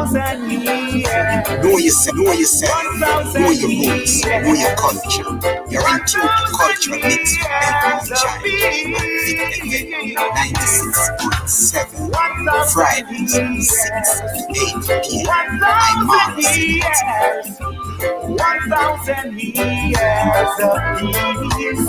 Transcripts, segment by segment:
1,000 years. Know yourself, know your roots, know your culture. You're in tune to Cultural Mix with Bev Moonchild on Fit FM 96.7 Fridays 6 to 8 p.m. I'm Mars. 1,000 years of peace.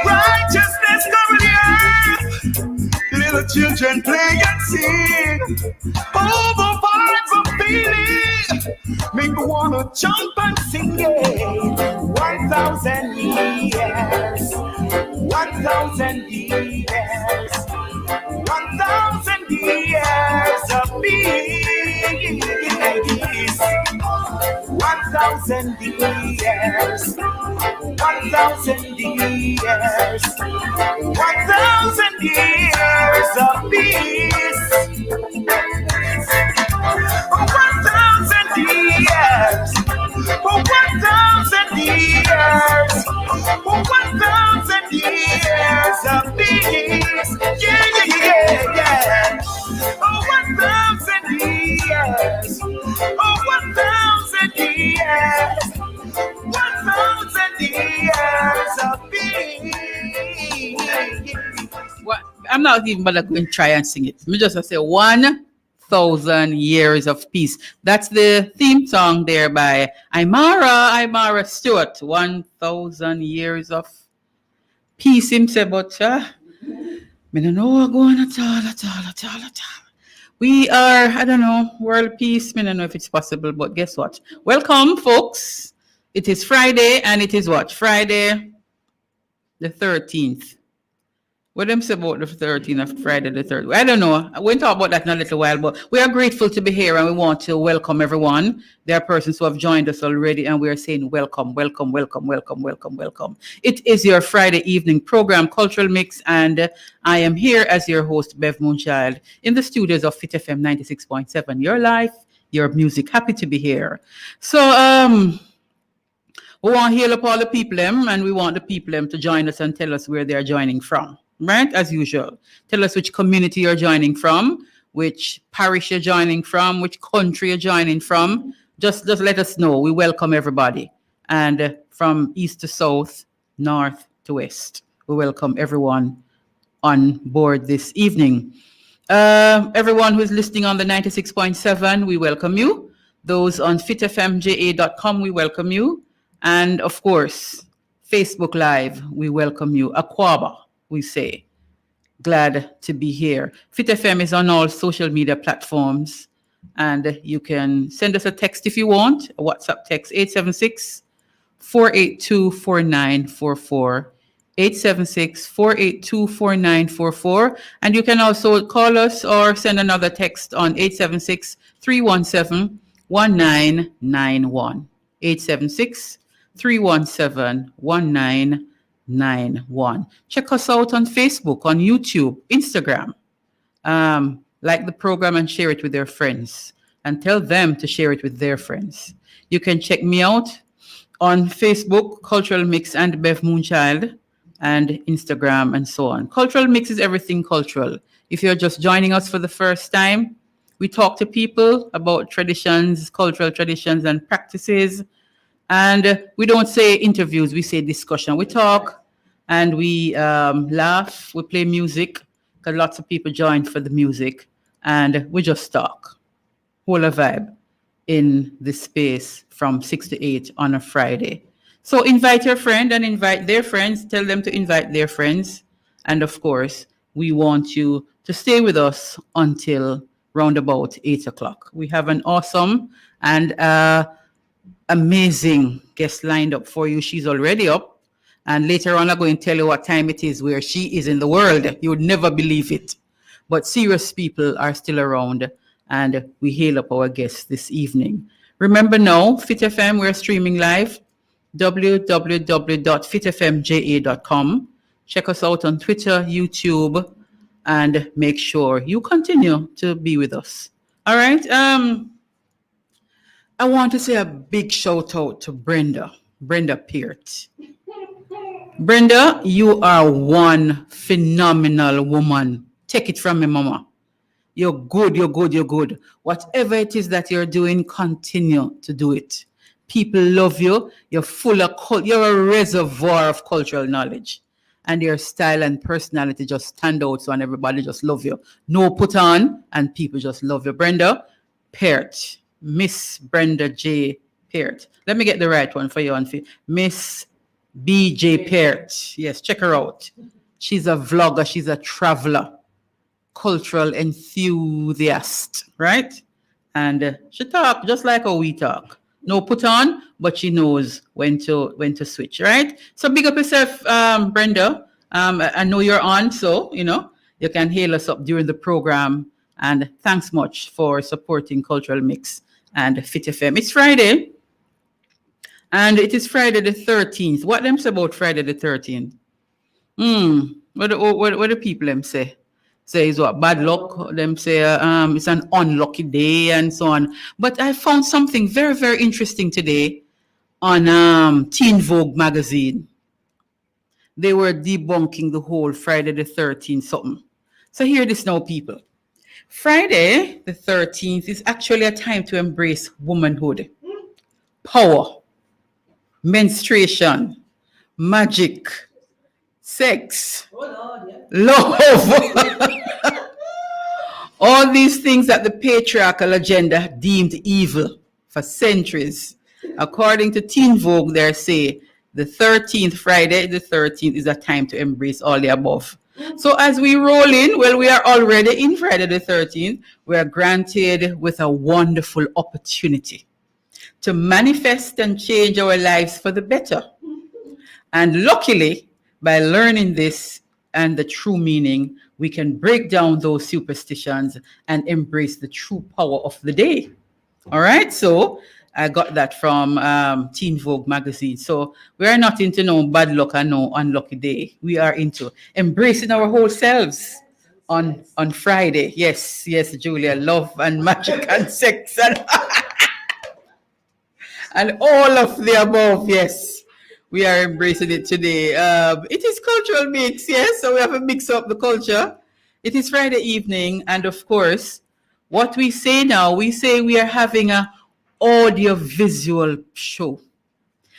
Righteousness cover the earth. Little children play and sing. Over vibes of feeling. Make me wanna jump and sing it. 1,000 years. 1,000 years. 1,000 years of peace. 1,000 years. 1,000 years. 1,000 years of peace. 1,000 years. 1,000 years. 1,000 years of peace. Yeah, yeah, yeah, yeah. 1,000 years. 1,000 years. 1,000 years of peace. Well, I'm not even going to try and sing it. Me just say 1,000 years of peace. That's the theme song there by Imara Stewart. 1,000 years of peace. Him say, but me don't know what going at all. We are, I don't know, world peace. Me don't know if it's possible, but guess what? Welcome, folks. It is Friday, and it is what? Friday the 13th. What them say about the 13th of Friday the 3rd? I don't know. I won't talk about that in a little while, but we are grateful to be here, and we want to welcome everyone. There are persons who have joined us already, and we are saying welcome. It is your Friday evening program, Cultural Mix, and I am here as your host, Bev Moonchild, in the studios of Fit FM 96.7. Your life, your music. Happy to be here. So, we want to heal up all the people, and we want the people to join us and tell us where they are joining from. Right, as usual. Tell us which community you're joining from, which parish you're joining from, which country you're joining from. Just let us know. We welcome everybody. And from east to south, north to west, we welcome everyone on board this evening. Everyone who is listening on the 96.7, we welcome you. Those on fitfmja.com, we welcome you. And of course, Facebook Live, we welcome you. Aquaba, we say, glad to be here. Fit FM is on all social media platforms, and you can send us a text if you want, a WhatsApp text, 876-482-4944, 876-482-4944, and you can also call us or send another text on 876-317-1991, 876-317-1991. Check us out on Facebook, on YouTube, Instagram. Like the program and share it with their friends, and tell them to share it with their friends. You can check me out on Facebook, Cultural Mix and Bev Moonchild, and Instagram and so on. Cultural Mix is everything cultural. If you're just joining us for the first time, we talk to people about traditions, cultural traditions and practices. And we don't say interviews, we say discussion. We talk and we laugh, we play music, because lots of people join for the music, and we just talk. Whole a vibe in this space from 6 to 8 on a Friday. So invite your friend and invite their friends, tell them to invite their friends. And of course, we want you to stay with us until round about 8 o'clock. We have an awesome and amazing guest lined up for you. She's already up, and later on I'm going to tell you what time it is where she is in the world. You would never believe it, but serious people are still around, and we hail up our guests this evening. Remember now, Fit FM, we're streaming live, www.fitfmja.com. Check us out on Twitter, YouTube, and make sure you continue to be with us. All right. I want to say a big shout out to Brenda Peart. Brenda, you are one phenomenal woman. Take it from me, mama. You're good. Whatever it is that you're doing, continue to do it. People love you. You're full of you're a reservoir of cultural knowledge. And your style and personality just stand out, so and everybody just love you. No put on, and people just love you. Brenda Peart. Miss Brenda J. Peart. Let me get the right one for you on Miss B.J. Peart. Yes, check her out. She's a vlogger. She's a traveler, cultural enthusiast, right? And she talk just like how we talk. No put on, but she knows when to switch, right? So big up yourself, Brenda. I know you're on, so you can hail us up during the program. And thanks much for supporting Cultural Mix and Fit FM. It's Friday. And it is Friday the 13th. What them say about Friday the 13th? What do people them say? Say is what? Bad luck. Them say it's an unlucky day and so on. But I found something very, very interesting today on Teen Vogue magazine. They were debunking the whole Friday the 13th something. So hear this now, people. Friday the 13th is actually a time to embrace womanhood, power, menstruation, magic, sex, love. All these things that the patriarchal agenda deemed evil for centuries. According to Teen Vogue, they say the 13th, Friday the 13th, is a time to embrace all the above. So as we roll in, well, we are already in Friday the 13th. We are granted with a wonderful opportunity to manifest and change our lives for the better. And luckily, by learning this and the true meaning, we can break down those superstitions and embrace the true power of the day. All right, so I got that from Teen Vogue magazine. So we are not into no bad luck and no unlucky day. We are into embracing our whole selves on Friday. Yes, Julia, love and magic and sex and and all of the above. Yes, we are embracing it today. It is Cultural Mix, yes, so we have to mix up the culture. It is Friday evening, and of course, what we say now, we say we are having a audio-visual show.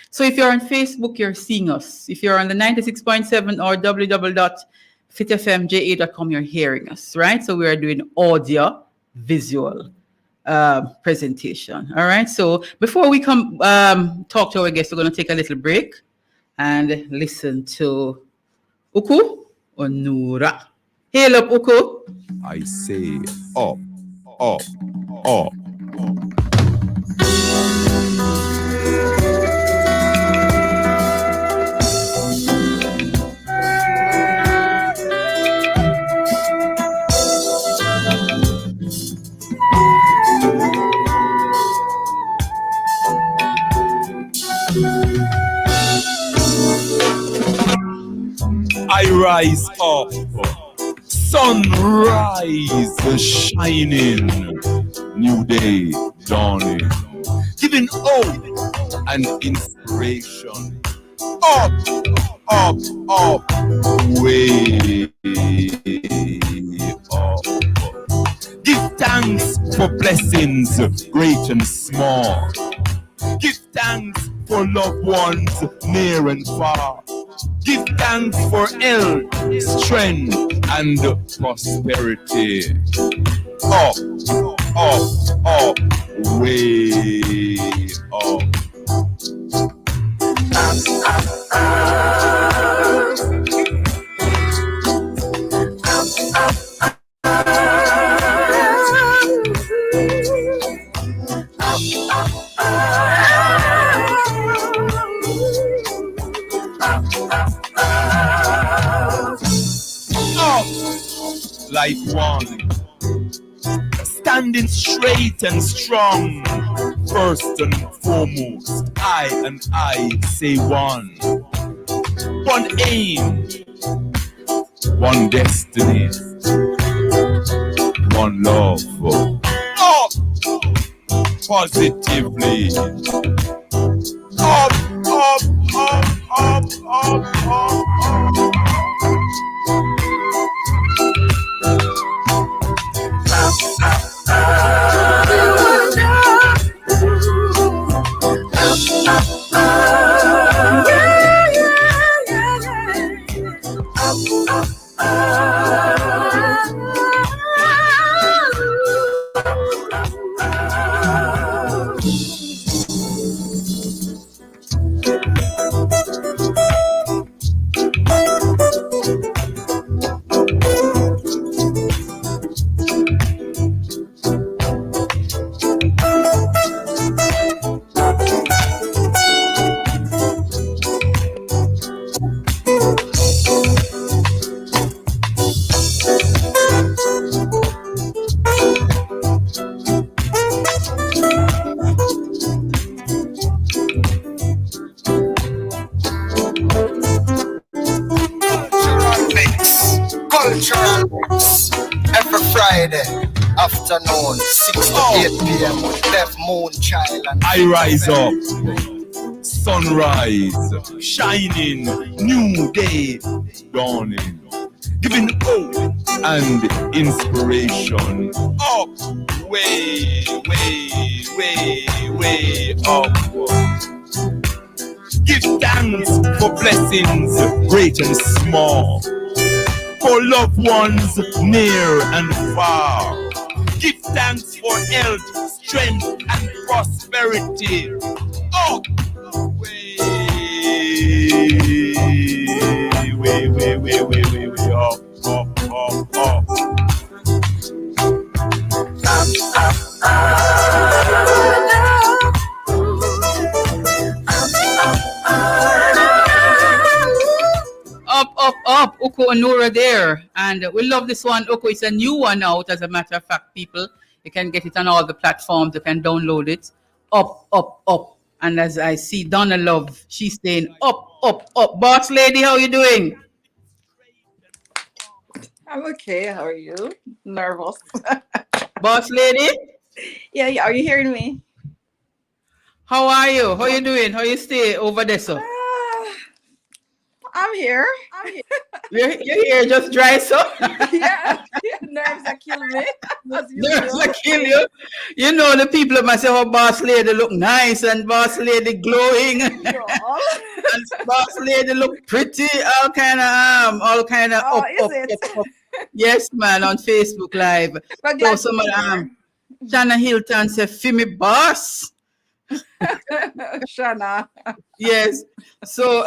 So if you're on Facebook, you're seeing us. If you're on the 96.7 or www.fitfmja.com, you're hearing us, right? So we are doing audio-visual presentation. All right. So before we come talk to our guests, we're going to take a little break and listen to Uku Onura. Hail up, Uku. I say up, up, up. I rise up, sunrise shining, new day dawning, giving hope and inspiration. Up, up, up, way up. Give thanks for blessings, great and small. Give thanks for loved ones near and far. Give thanks for health, strength, and prosperity. Up, up, up, way up. Life one, standing straight and strong, First and foremost, I and I say one. One aim, one destiny, one love. Up positively. Up, up, up, up, up, up, Cultural mix. Every Friday afternoon, 6 to 8 p.m. with Deaf Moonchild and I rise up, sunrise, shining, new day dawning, giving hope and inspiration. Up, way, way, way, way up. Give thanks for blessings, great and small, for loved ones near and far. Give thanks for health, strength, and prosperity. Oh, way, way, way, way, way, way, way, up, up, up, up. Up, Uko Onura there. And we love this one, Uko. It's a new one out, as a matter of fact, people. You can get it on all the platforms. You can download it. Up, up, up. And as I see Donna Love, she's saying up, up, up. Boss lady, how you doing? I'm okay. How are you? Nervous. Boss lady? Yeah. Are you hearing me? How are you? How you doing? How you stay over there, so? I'm here. You're here just dry, so? Yeah. Nerves that kill me. Nerves that kill you. You know the people might say, oh, boss lady look nice and boss lady glowing. And boss lady look pretty. All kind of Oh, up, is up, it? up, up. Yes, man, on Facebook Live. But So some Shanna Hilton said, "Fimi boss." Shanna. Yes. So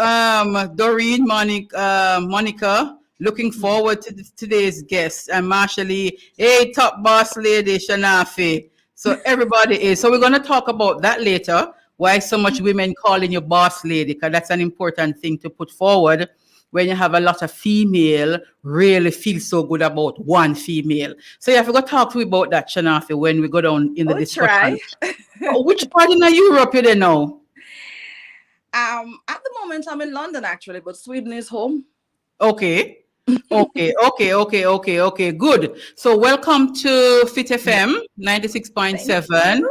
Doreen, Monica, looking forward to today's guest, and Marshall, hey, top boss lady Shanafi. So everybody is. So we're going to talk about that later. Why so much women calling you boss lady? Because that's an important thing to put forward when you have a lot of female really feel so good about one female. So you have to go talk to me about that, Shanafi, when we go down in the discussion. Try. Which part in Europe you there now? At the moment I'm in London actually, but Sweden is home. Okay. Okay. Good. So welcome to Fit FM 96.7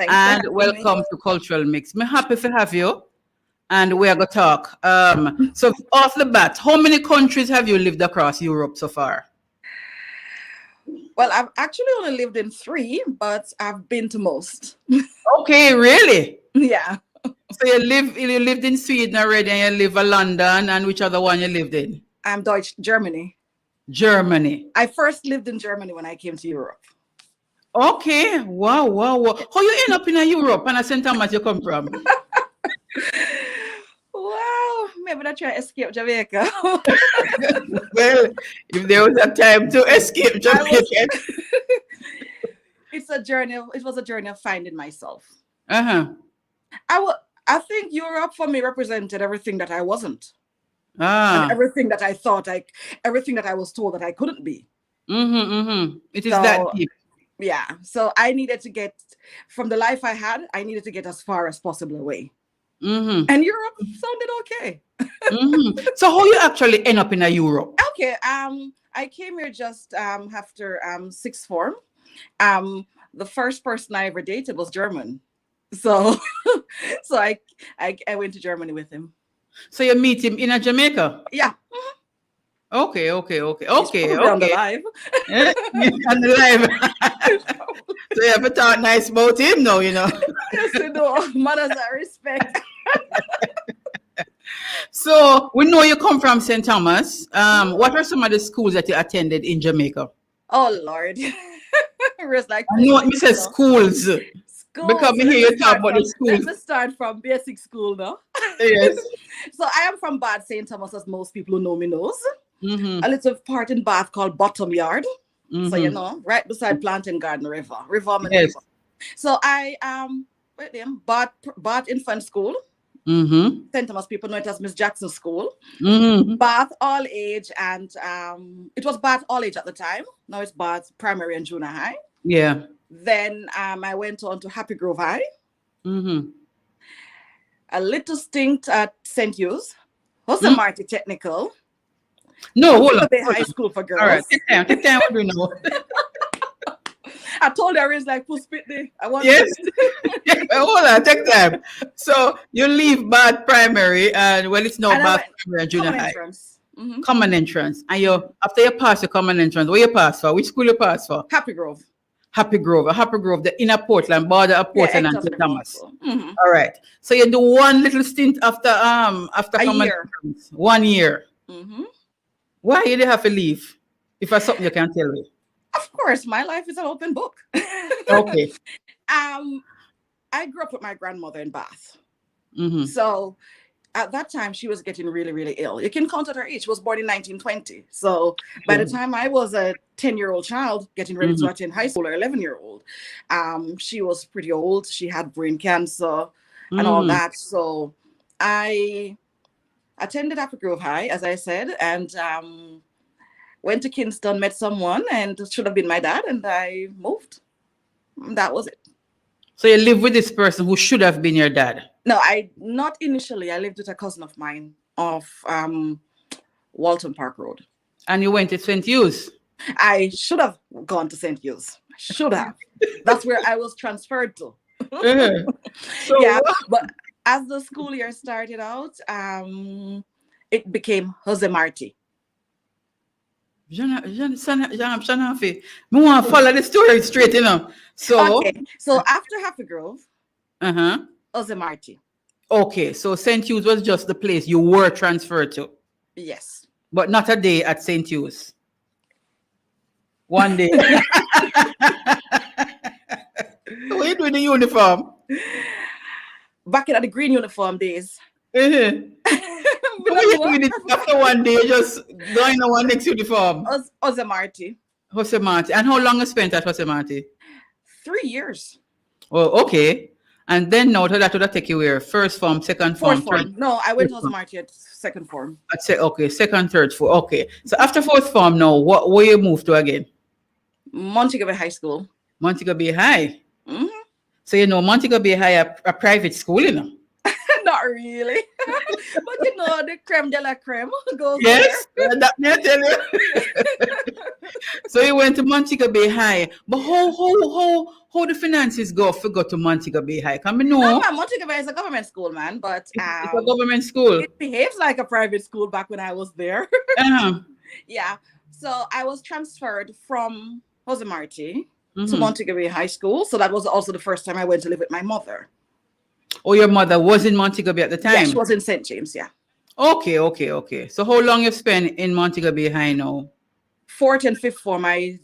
and welcome to Cultural Mix. I'm happy to have you. And we're going to talk. So off the bat, how many countries have you lived across Europe so far? Well, I've actually only lived in 3, but I've been to most. Okay, really? Yeah. So you lived in Sweden already, and you live in London, and which other one you lived in? I'm Germany. Germany. I first lived in Germany when I came to Europe. Okay. Wow. How you end up in Europe and St. Thomas you come from? Wow, maybe I try to escape Jamaica. Well, if there was a time to escape Jamaica. It's a journey. It was a journey of finding myself. Uh-huh. I think Europe for me represented everything that I wasn't. And everything that I thought everything that I was told that I couldn't be. It is that deep. Yeah. So I needed to get from the life I had, I needed to get as far as possible away. Mm-hmm. And Europe sounded okay. Mm-hmm. So how you actually end up in a Europe? Okay. I came here just after sixth form. The first person I ever dated was German. So so I went to Germany with him. So you meet him in a Jamaica? Yeah. Okay. He's probably on the live. On the live. So you have to talk nice about him now, you know. Yes, you know, manners and respect. So we know you come from St. Thomas. What are some of the schools that you attended in Jamaica? Oh Lord. It's like I know it says schools. Schools. Because me hear you talk about the schools. Let me start from basic school now. Yes. So I am from Bath St. Thomas, as most people who know me knows. Mm-hmm. A little part in Bath called Bottom Yard. Mm-hmm. So you know, right beside Plantain Garden River. Yes. River. So I Bath Infant School. Mm-hmm. St. Thomas people know it as Miss Jackson School. Mm-hmm. Bath All Age, and it was Bath All Age at the time. Now it's Bath Primary and Junior High. Yeah. Then I went on to Happy Grove High. Mm-hmm. A little stint at St. Hugh's, Jose Marti Technical. No, hold on. High school for girls. All right, take time. What do you know? I told her it's like Puss Pitney. I want Yes. Hold on, take time. So you leave Bath Primary, and well, it's now And I Bath went Primary and Junior common High. entrance. Mhm. Common entrance. And you, after you pass your common entrance, what you pass for? Which school you pass for? Happy Grove. Happy Grove. Happy Grove, the inner Portland, border of Portland and St. Thomas. Mhm. All right. So you do one little stint after A common year. entrance. 1 year. Mhm. Why you did have to leave? If that's something you can tell me. Of course, my life is an open book. Okay. I grew up with my grandmother in Bath. Mm-hmm. So at that time, she was getting really, really ill. You can count at her age. She was born in 1920. So by the time I was a 10-year-old child getting ready to attend high school, or 11-year-old, she was pretty old. She had brain cancer and all that. So I attended Happy Grove High, as I said, and went to Kingston, met someone, and it should have been my dad, and I moved. That was it. So you live with this person who should have been your dad? No, not initially. I lived with a cousin of mine off Walton Park Road. And you went to St. Hugh's? I should have gone to St. Hugh's. Should have. That's where I was transferred to. So Yeah, but as the school year started out, it became Jose Marti. Shanafi, me want to follow the story straight, you know. So, Okay, so after Happy Grove, uh-huh. Jose Marti. Okay, so St. Hugh's was just the place you were transferred to, Yes. but not a day at St. Hugh's. One day. What you doing in the uniform? Back in the green uniform days. Uh-huh. What you doing it after one day, just going on one next uniform? Jose Marti. Jose Marti. And how long you spent at Jose Marti? 3 years. Oh, okay. And then now that would take you where? First form, second form, Fourth form. third. No, I went to Jose Marti at second form. I'd say okay, second, third, fourth. Okay. So after fourth form now, where you move to again? Montego Bay High School. Montego Bay High. Mhm. So you know Montego Bay High a private school, you know? Not really. But you know, the creme de la creme goes Yes, that may I tell you. So you went to Montego Bay High, but how the finances go to Montego Bay High? Can we know? there. No, Montego Bay is a government school, man, but It's a government school. it behaves like a private school back when I was there. Uh-huh. Yeah. So I was transferred from Jose Marti to Mhm. Montego Bay High School. So that was also the first time I went to live with my mother. Oh, your mother was in Montego Bay at the time? Yeah, she was in St. James, yeah. Okay. So how long you spent in Montego Bay High now? Fourth and fifth form, I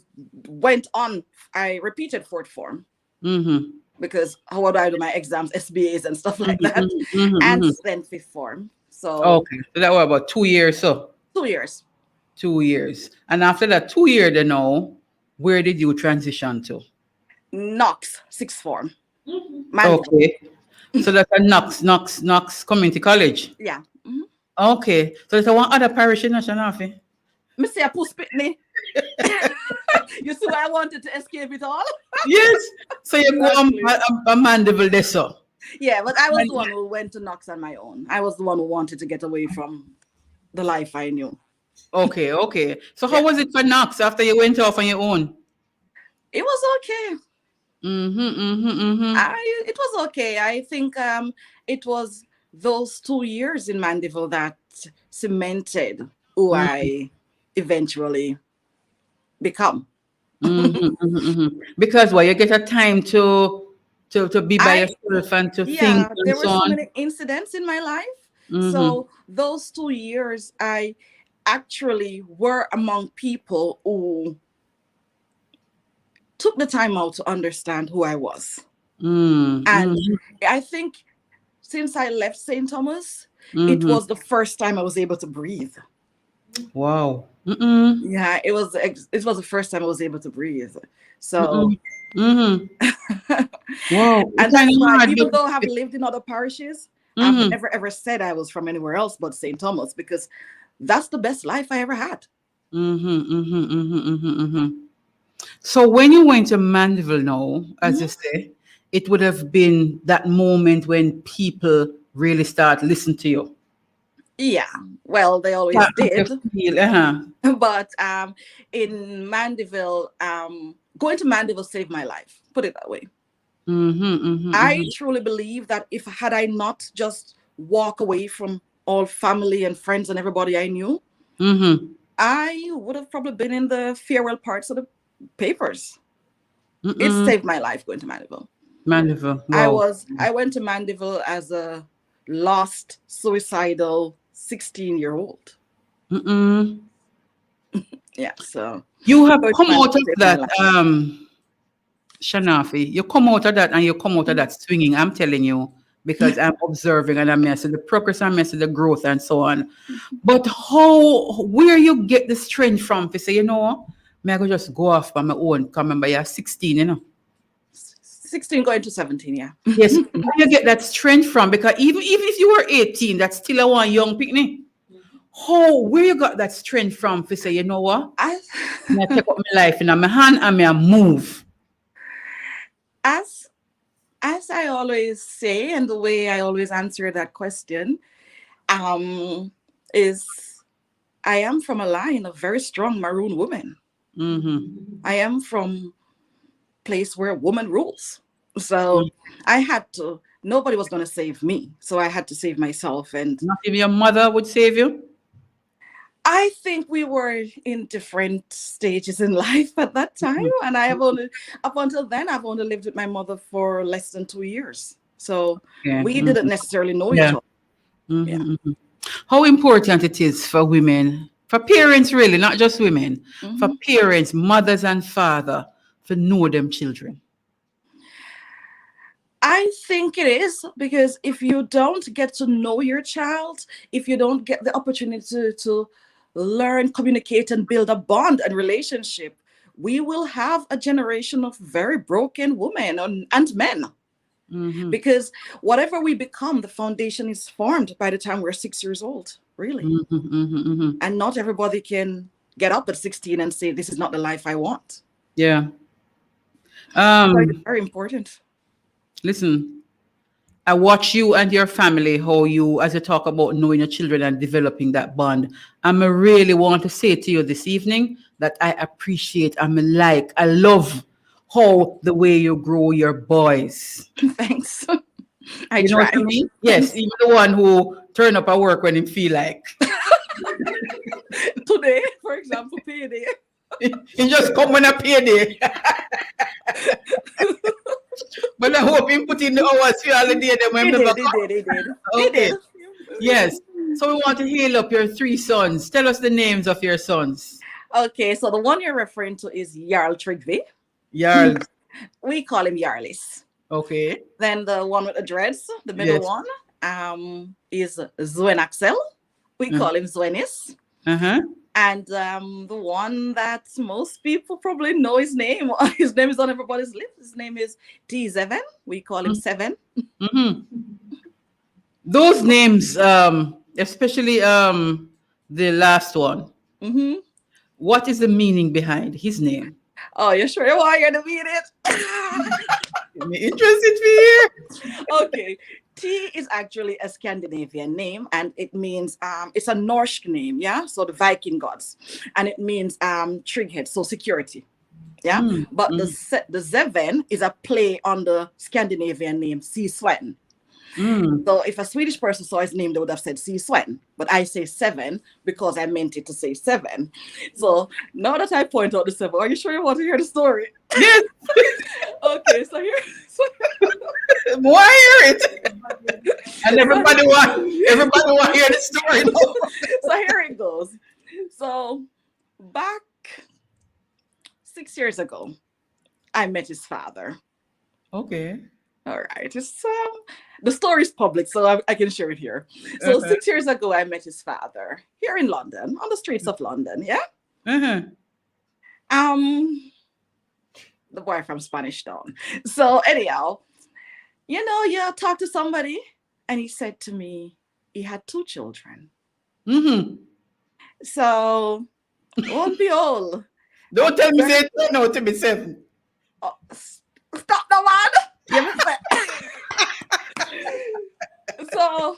repeated fourth form Mm-hmm. because how would I do my exams, SBAs and stuff like that? And then fifth form. So Okay. So that was about 2 years, so 2 years. 2 years. And after that 2 year then now, where did you transition to? Knox, sixth form. Mandeville. Okay. So that's a Knox Community College. Yeah. Mhm. Okay. So there's one other parish in Shanafi. Me say a Puss Pitney. You see why I wanted to escape it all? Yes. So you go Exactly. a Mandeville there, so. Yeah, but I was the one who went to Knox on my own. I was the one who wanted to get away from the life I knew. Okay, okay. So how Yeah. was it for Knox after you went off on your own? It was okay. Mm-hmm. It was okay. I think it was those 2 years in Mandeville that cemented who I eventually become. Because you get a time to be by I yourself and to think Yeah, and there so were so on. many incidents in my life. Mm-hmm. So those 2 years, I actually were among people who took the time out to understand who I was. And I think since I left St. Thomas, it was the first time I was able to breathe. Wow. Yeah, it was the first time I was able to breathe. So Wow. and that's why, even though I have lived in other parishes, I've never ever said I was from anywhere else but St. Thomas, because that's the best life I ever had. So when you went to Mandeville now, as you say, it would have been that moment when people really start listening to you. Yeah, well, they always did. But in Mandeville, going to Mandeville saved my life, put it that way. I truly believe that if had I not just walk away from all family and friends and everybody I knew, I would have probably been in the farewell parts of the papers. It saved my life going to Mandeville. Wow. I went to Mandeville as a lost, suicidal 16-year-old. Yeah, so you have come out of that, Shanafi. You come out of that and you come out of that swinging. I'm telling you, because I'm observing and I'm seeing the progress, I'm seeing the growth and so on. But where you get the strength from to say, may I go just go off by my own? Because remember, you're 16, 16 going to 17, yeah. Yes, where you get that strength from? Because even if you were 18, that's still a one young picnic. Where you got that strength from to say, you know what? I take up my life in my hand and I move. As I always say, and the way I always answer that question, is I am from a line of very strong Maroon women. I am from a place where woman rules. So I had to, nobody was going to save me. So I had to save myself. And not even your mother would save you? I think we were in different stages in life at that time. And I have only, up until then, I've only lived with my mother for less than 2 years. So we didn't necessarily know each other. How important it is for women, for parents really, not just women, for parents, mothers and father, to know them children. I think it is, because if you don't get to know your child, if you don't get the opportunity to learn, communicate, and build a bond and relationship, we will have a generation of very broken women and men. Because whatever we become, the foundation is formed by the time we're 6 years old, really. And not everybody can get up at 16 and say, this is not the life I want. Yeah. So it's very important. Listen, I watch you and your family, how you, as you talk about knowing your children and developing that bond. I really want to say to you this evening that I appreciate, I love how the way you grow your boys. Thanks. I try. What I mean? Yes, even the one who turn up at work when he feel like. Today, for example, payday. He just come when a payday. But I hope he put in the hours for all the day. He did. Yes. So we want to hail up your 3 sons. Tell us the names of your sons. Okay, so the one you're referring to is Jarl Trygve. Jarl. We call him Jarlis. Okay. Then the one with the dreads, the middle one, is Zwen Axel. We call him Zwenis. And the one that most people probably know his name is on everybody's lips. His name is T7. We call him Seven. Those names, especially the last one, what is the meaning behind his name? Oh, you sure you want to read it? I'm interested to hear. Okay. T is actually a Scandinavian name, and it means it's a Norse name, yeah. So the Viking gods, and it means trighead, so security, yeah. But the Zeven is a play on the Scandinavian name Sea Sweaten. So if a Swedish person saw his name, they would have said Sea Sweaten, but I say seven because I meant it to say seven. So now that I point out the seven, are you sure you want to hear the story? Yes. Okay, so here. Why hear it? And everybody want to hear the story. So here it goes. So back 6 years ago, I met his father. Okay. All right. It's the story's public, so I can share it here. So 6 years ago, I met his father here in London, on the streets of London. Yeah. The boy from Spanish Town. So anyhow, you talk to somebody, and he said to me he had 2 children. So, lo and behold. Don't tell me say no to me 7. Oh, stop the man. So,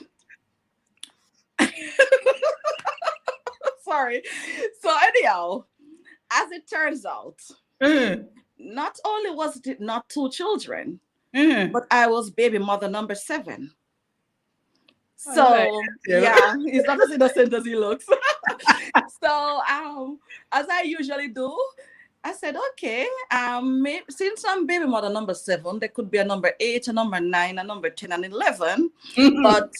sorry. So anyhow, as it turns out, not only was it not 2 children, but I was baby mother number 7. So yeah, he's not as innocent as he looks. So as I usually do, I said, okay, since I'm baby mother number 7, there could be a number 8, a number 9, a number 10, and 11. But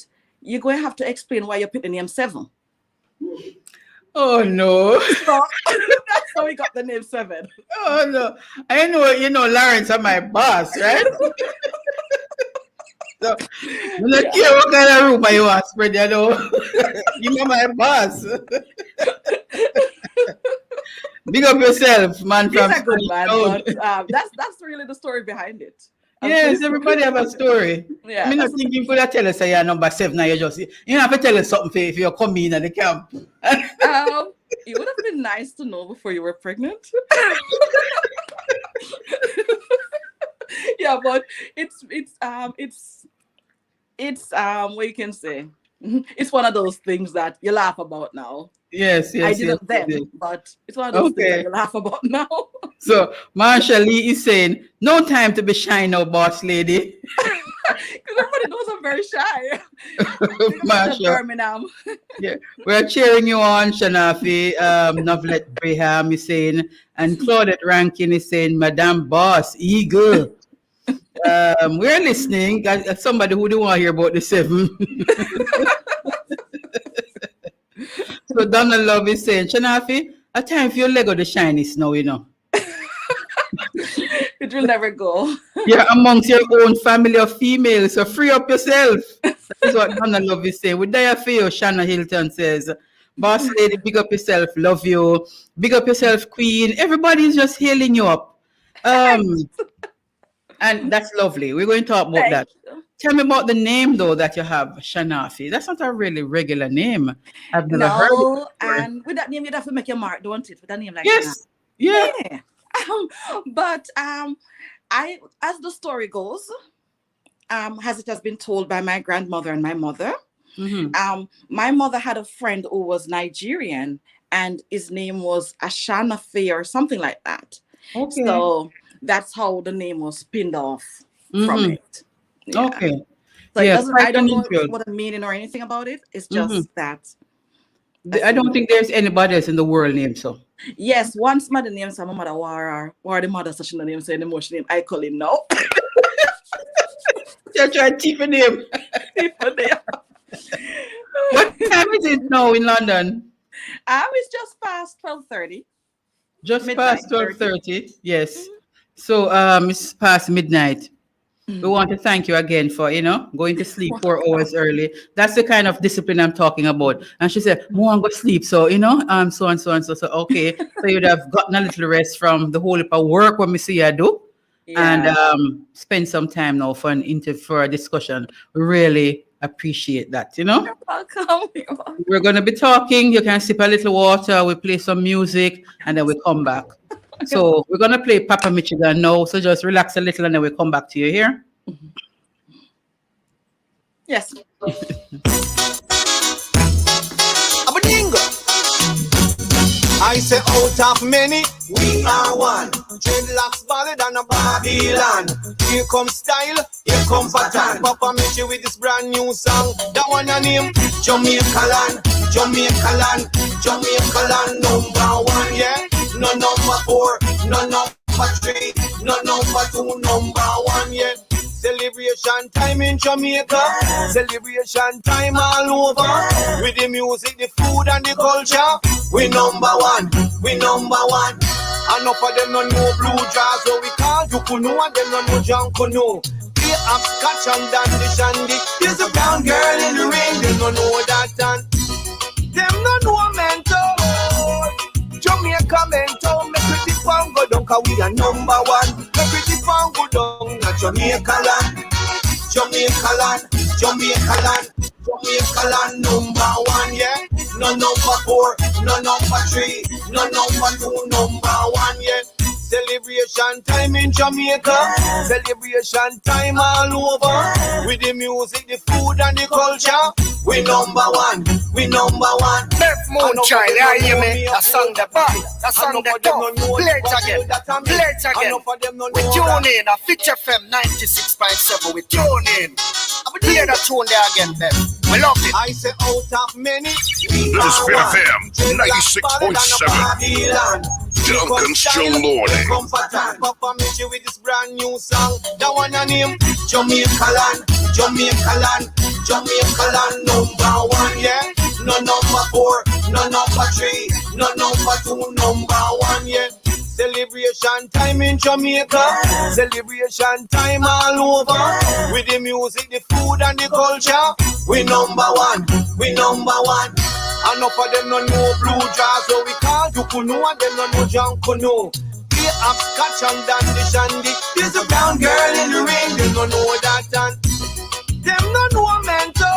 you're going to have to explain why you picked the name 7. Oh no. So that's how we got the name 7. Oh no. I know, Lawrence are my boss, right? So you don't care what kind of room you want spread, you are my boss. Big up yourself, man. He's a good man, but that's really the story behind it. Yes, everybody have a story. Yeah, I mean, I think you could have tell us you're number 7 now. You have to tell us something if you're coming at the camp. It would have been nice to know before you were pregnant. Yeah, but it's what you can say. It's one of those things that you laugh about now. Yes. I didn't then, but it's one of those things that you laugh about now. So Marsha Lee is saying, no time to be shy now, boss lady. Because everybody knows I'm very shy. Marsha. Birmingham. Yeah, we're cheering you on, Shanafi. Novelet Braham is saying, and Claudette Rankin is saying, Madame Boss, eagle. We're listening. Somebody who don't want to hear about the 7. So Donald Love is saying, Shanafi, a time for your Lego the shiniest now, It will never go. You're amongst your own family of females, so free up yourself. That's what Donald Love is saying. We die for you, Shanna Hilton says. Boss lady, big up yourself, love you. Big up yourself, queen. Everybody's just hailing you up. And that's lovely. We're going to talk about that. Tell me about the name, though, that you have, Shanafi. That's not a really regular name. I've never heard it. And with that name, you'd have to make your mark, don't it? With a name like yes. that. Yeah. But as the story goes, as it has been told by my grandmother and my mother, my mother had a friend who was Nigerian, and his name was Ashanafe or something like that. Okay. So that's how the name was pinned off from it. Yeah. Okay. So yes, I don't know what the meaning or anything about it. It's just that. I don't think there's anybody else in the world named so. Yes, once mother name some mother war the mother such a name saying the emotion name. I call him no. You're trying to keep a name. What time is it now in London? It's just past 12:30. Just Midnight, past 12:30. Yes. So it's past midnight. We want to thank you again for, going to sleep 4 hours early. That's the kind of discipline I'm talking about. And she said, "More and go sleep." So, so and so and so. So, okay. So you'd have gotten a little rest from the whole heap of work what me see you do. Yeah. And spend some time now for a discussion. We really appreciate that, you know. You're welcome. You're welcome. We're going to be talking. You can sip a little water. We play some music, and then we come back. So we're going to play Papa Michigan now. So just relax a little, and then we come back to you here. Yes. I say out of many, we are one. Dreadlocks ballad and a Babylon. Here comes style, here comes pattern. Papa Michi with this brand new song. That one a name, Jamaica land, Jamaica land, Jamaica land #1, yeah. No number 4, no number 3, no number 2, #1, yeah. Celebration time in Jamaica, celebration time all over. With the music, the food and the culture, we #1, we #1. Enough of them no know blue jazz, so we call you Kunu, and them no know John Kunu. They have scotch and dandy shandy. There's a brown girl in the ring, they no know that, and them no know mento. Jamaica mento, make pretty fun go down, cause we are #1. Make pretty fun go down, na Jamaica land, Jamaica land, Jamaica land, Jamaica land #1, yeah. No number 4, no number 3, no number 2, #1, yeah. Celebration time in Jamaica, celebration time all over. With the music, the food and the culture, we #1, we #1. Left Moonchild, you hear me? That song the bar, that song the top. Play it again, play it again. We tune in, a Fitch FM 96.7, we tune in. Play the tune there again, Ben. We love it. I say out of many, we This is are Fit one. FM 96.7. Duncan's Joe Lordy. Papa Michi with this brand new song. That one a name, Jamaica land, Jamaica land, Jamaica land #1, yeah. No number 4, no number 3, no number 2, #1, yeah. Celebration time in Jamaica, celebration time all over. With the music, the food and the culture, we #1, we #1. Enough of them no know blue jazz, so we call you Kunu, and them no know John Kunu. They have scotch and dandy shandy. There's a brown girl in the ring, they no know that, and them no know mento.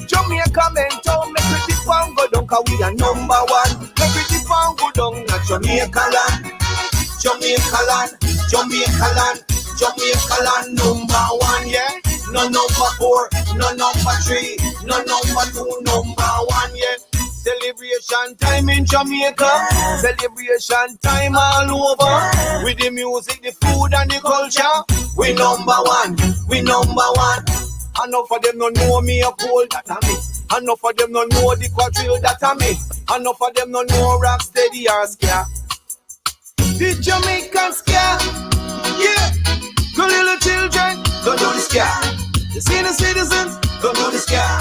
Jamaica mento, make pretty fun go down, cause we are #1. Make pretty fun go down, na Jamaica land, Jamaica land, Jamaica land, Jamaica land #1, yeah. No number 4, no number 3, no number 2, #1, yeah. Celebration time in Jamaica, celebration time all over. With the music, the food and the culture, we #1, we #1. Enough of them no know me a pole, that a me. Enough of them no know the quadrille, that a me. Enough of them no know rock steady or scare. The Jamaican scare, yeah. Go little children, go do the scare. The senior citizens, go do the scare.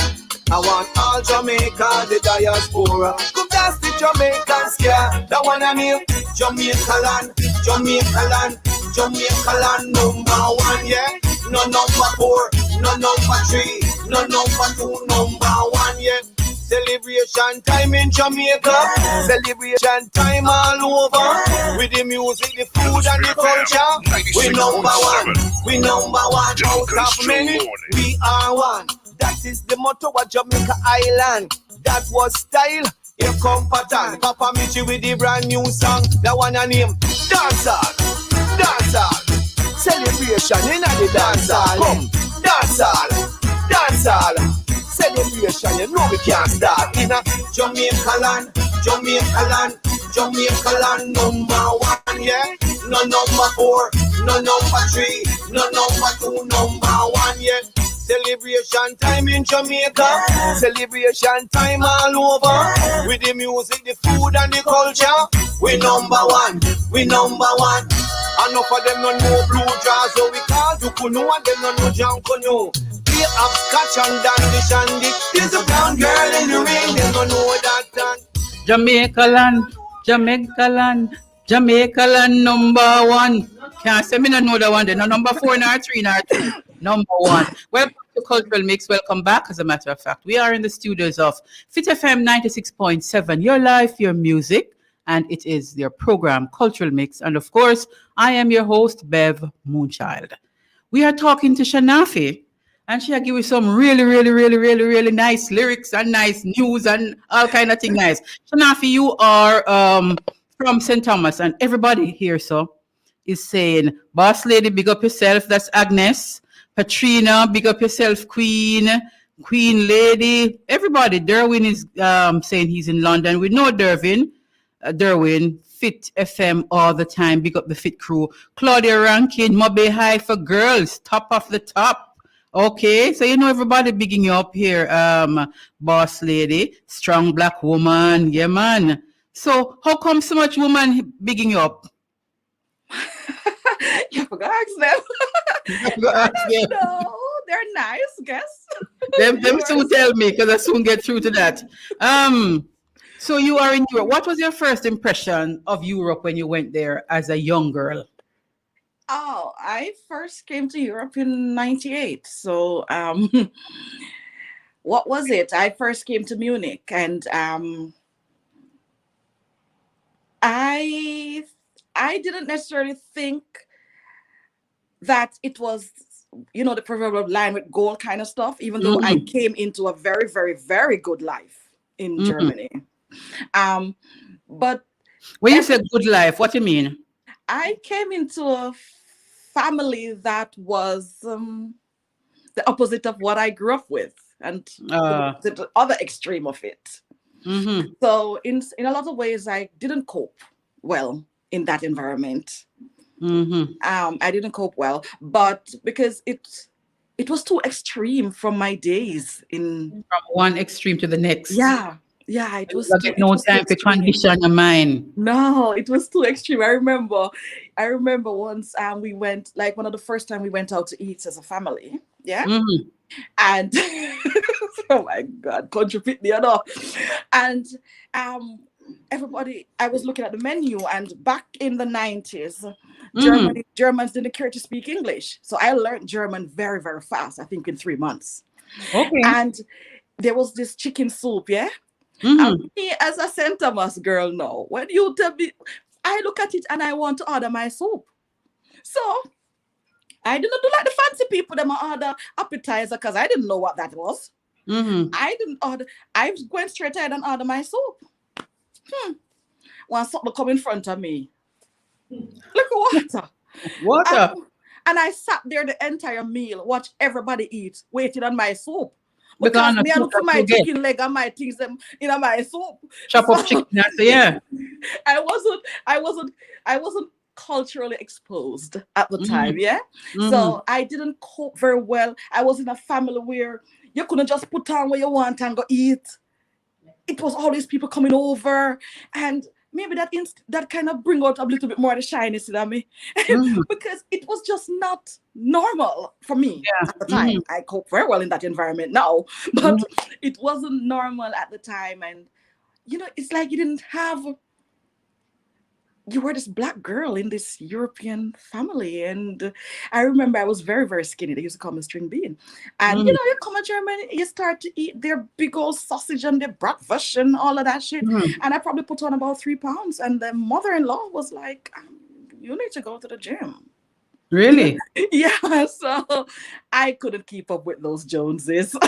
I want all Jamaica, the diaspora. Come dance the Jamaican scare. That one I mean, Jamaica land, Jamaica land, Jamaica land #1, yeah. No number 4, no number 3, no number 2, #1, yeah. Celebration time in Jamaica, celebration time all over. With the music, the food and the culture, we #1, we #1. Out of many, we are one. That is the motto of Jamaica Island. That was style, here come pattern. Papa Michi with the brand new song. That one a name, Dancehall, Dancehall. Celebration in the dancehall. Come, dancehall, dancehall. Celebration, you know we can't start. In a Jamaica land, Jamaica land, Jamaica land #1, yeah. No number 4, no number 3, no number 2, #1, yeah. Celebration time in Jamaica, celebration time all over. With the music, the food and the culture, we #1, we #1. Enough of them no know blue jazz, so we call you Kunu, and them no know John Kunu. They have scotch and dandy shandy. There's a brown girl in the ring, they don't know that, and Jamaica land, Jamaica land, Jamaica land #1. Can't say me not know that one. Then no number 4, nor 3, nor 2. #1. Welcome to Cultural Mix. Welcome back. As a matter of fact, we are in the studios of Fit FM 96.7. Your life, your music, and it is your program Cultural Mix. And of course, I am your host, Bev Moonchild. We are talking to Shanafi, and she'll give you some really, really, really, really, really nice lyrics and nice news and all kind of thing nice. Shanafi, you are from St. Thomas, and everybody here so is saying, Boss Lady, big up yourself. That's Agnes. Patrina, big up yourself, Queen. Queen Lady. Everybody. Derwin is saying he's in London. We know Derwin. Derwin, Fit FM all the time. Big up the Fit crew. Claudia Rankin, Mobe High for girls. Top of the top. Okay, so you know everybody bigging you up here. Boss Lady, strong black woman. Yeah, man. So how come so much woman bigging you up? You forgot to ask them. No, they're nice, guess. Them soon tell me because I soon get through to that. So you are in Europe. What was your first impression of Europe when you went there as a young girl? Oh, I first came to Europe in '98. So what was it? I first came to Munich, and I didn't necessarily think that it was, the proverbial line with gold kind of stuff, even though I came into a very, very, very good life in Germany. But when you say good life, what do you mean? I came into a family that was the opposite of what I grew up with, and the other extreme of it. So in a lot of ways, I didn't cope well in that environment. I didn't cope well, but because it was too extreme from my days from one extreme to the next. Yeah, it was. No time to condition your mind. No, it was too extreme. I remember once we went, like one of the first time we went out to eat as a family. Yeah, and oh my God, country fit the other, and everybody, I was looking at the menu, and back in the 90s, Germans didn't care to speak English. So I learned German very, very fast, I think in 3 months. Okay. And there was this chicken soup, yeah? And me as a St. Thomas girl now, when you tell me, I look at it and I want to order my soup. So I didn't do like the fancy people that order appetizer because I didn't know what that was. I didn't order. I went straight ahead and ordered my soup. When something come in front of me, look at water. And I sat there the entire meal, watched everybody eat, waited on my soup. Because me, I look for my chicken leg and my things in my soup. Chop up chicken, yeah. I wasn't culturally exposed at the time, yeah. So I didn't cope very well. I was in a family where you couldn't just put on what you want and go eat. It was always people coming over, and maybe that kind of bring out a little bit more of the shyness in me, because it was just not normal for me at the time. I cope very well in that environment now, but it wasn't normal at the time. And it's like you were this black girl in this European family. And I remember I was very, very skinny. They used to call me string bean. And, you come to Germany, you start to eat their big old sausage and their bratwurst and all of that shit. And I probably put on about 3 pounds. And the mother-in-law was like, you need to go to the gym. Really? Yeah. So I couldn't keep up with those Joneses. So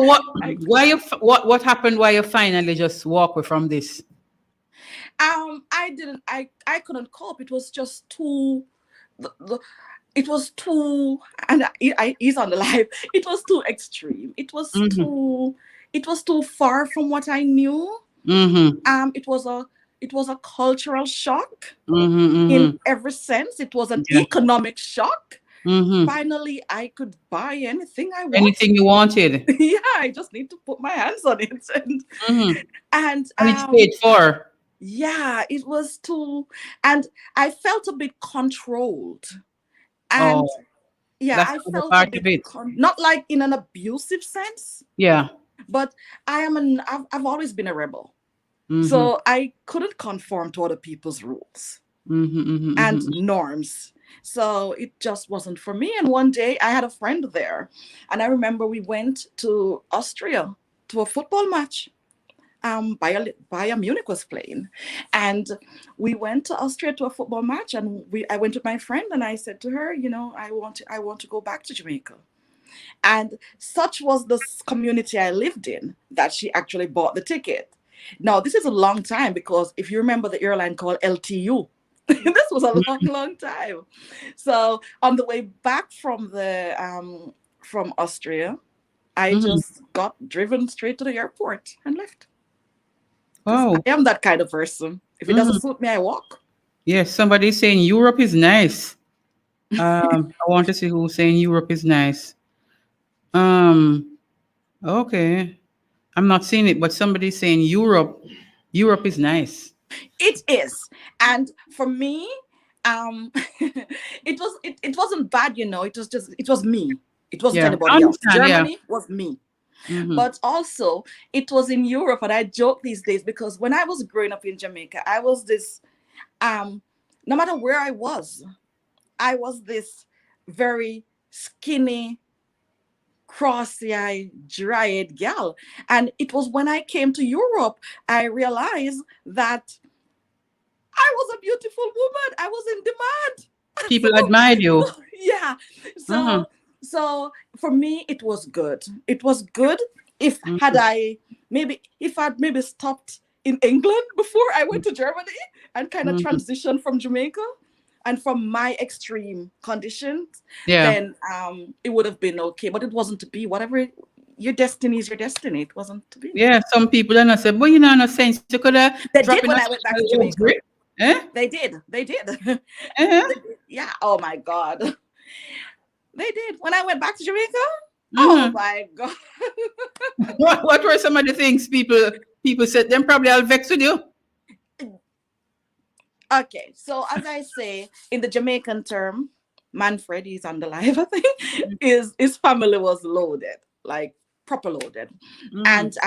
what happened? Why you finally just walk away from this? I couldn't cope. It was just too, it was too, and he's on the live. It was too extreme. It was too far from what I knew. It was a cultural shock in every sense. It was an economic shock. Finally, I could buy anything I wanted. Anything you wanted. Yeah, I just need to put my hands on it. And it's paid for. Yeah, it was too, and I felt a bit controlled. And I felt a bit not like in an abusive sense. Yeah. But I've always been a rebel. So I couldn't conform to other people's rules and norms. So it just wasn't for me. And one day I had a friend there, and I remember we went to Austria to a football match. Bayern Munich was playing, and we went to Austria to a football match, and I went with my friend, and I said to her, I want to go back to Jamaica. And such was the community I lived in that she actually bought the ticket. Now, this is a long time because if you remember the airline called LTU, this was a long, long time. So on the way back from from Austria, I just got driven straight to the airport and left. Oh, I am that kind of person. If it doesn't suit me, I walk. yes. Somebody's saying Europe is nice. I want to see who's saying Europe is nice. Okay. I'm not seeing it, but somebody's saying Europe is nice. It is. And for me, it wasn't bad, you know. It was me. It wasn't Yeah, anybody else. understand, yeah. Germany was me. Mhm. But also it was in Europe, and I joke these days because when I was growing up in Jamaica, I was this no matter where I was this very skinny, crossy-eyed, dry-eyed gal. And it was when I came to Europe, I realized that I was a beautiful woman. I was in demand. People admired you. Yeah. So for me, it was good. It was good. If I'd maybe stopped in England before I went to Germany and kind of transitioned from Jamaica and from my extreme conditions, Yeah. then it would have been okay. But it wasn't to be. Whatever your destiny is, your destiny. It wasn't to be. Yeah, some people are not saying, but you know, in a sense, you could have They dropped did in when a I went back to small Jamaica. grip. Eh? They did. Uh-huh. Yeah. Oh my God. They did. When I went back to Jamaica, oh my God. What were some of the things people said? Them probably all vexed with you. Okay, so as I say, in the Jamaican term, Manfred, he's on the live, I think, his family was loaded, like proper loaded. And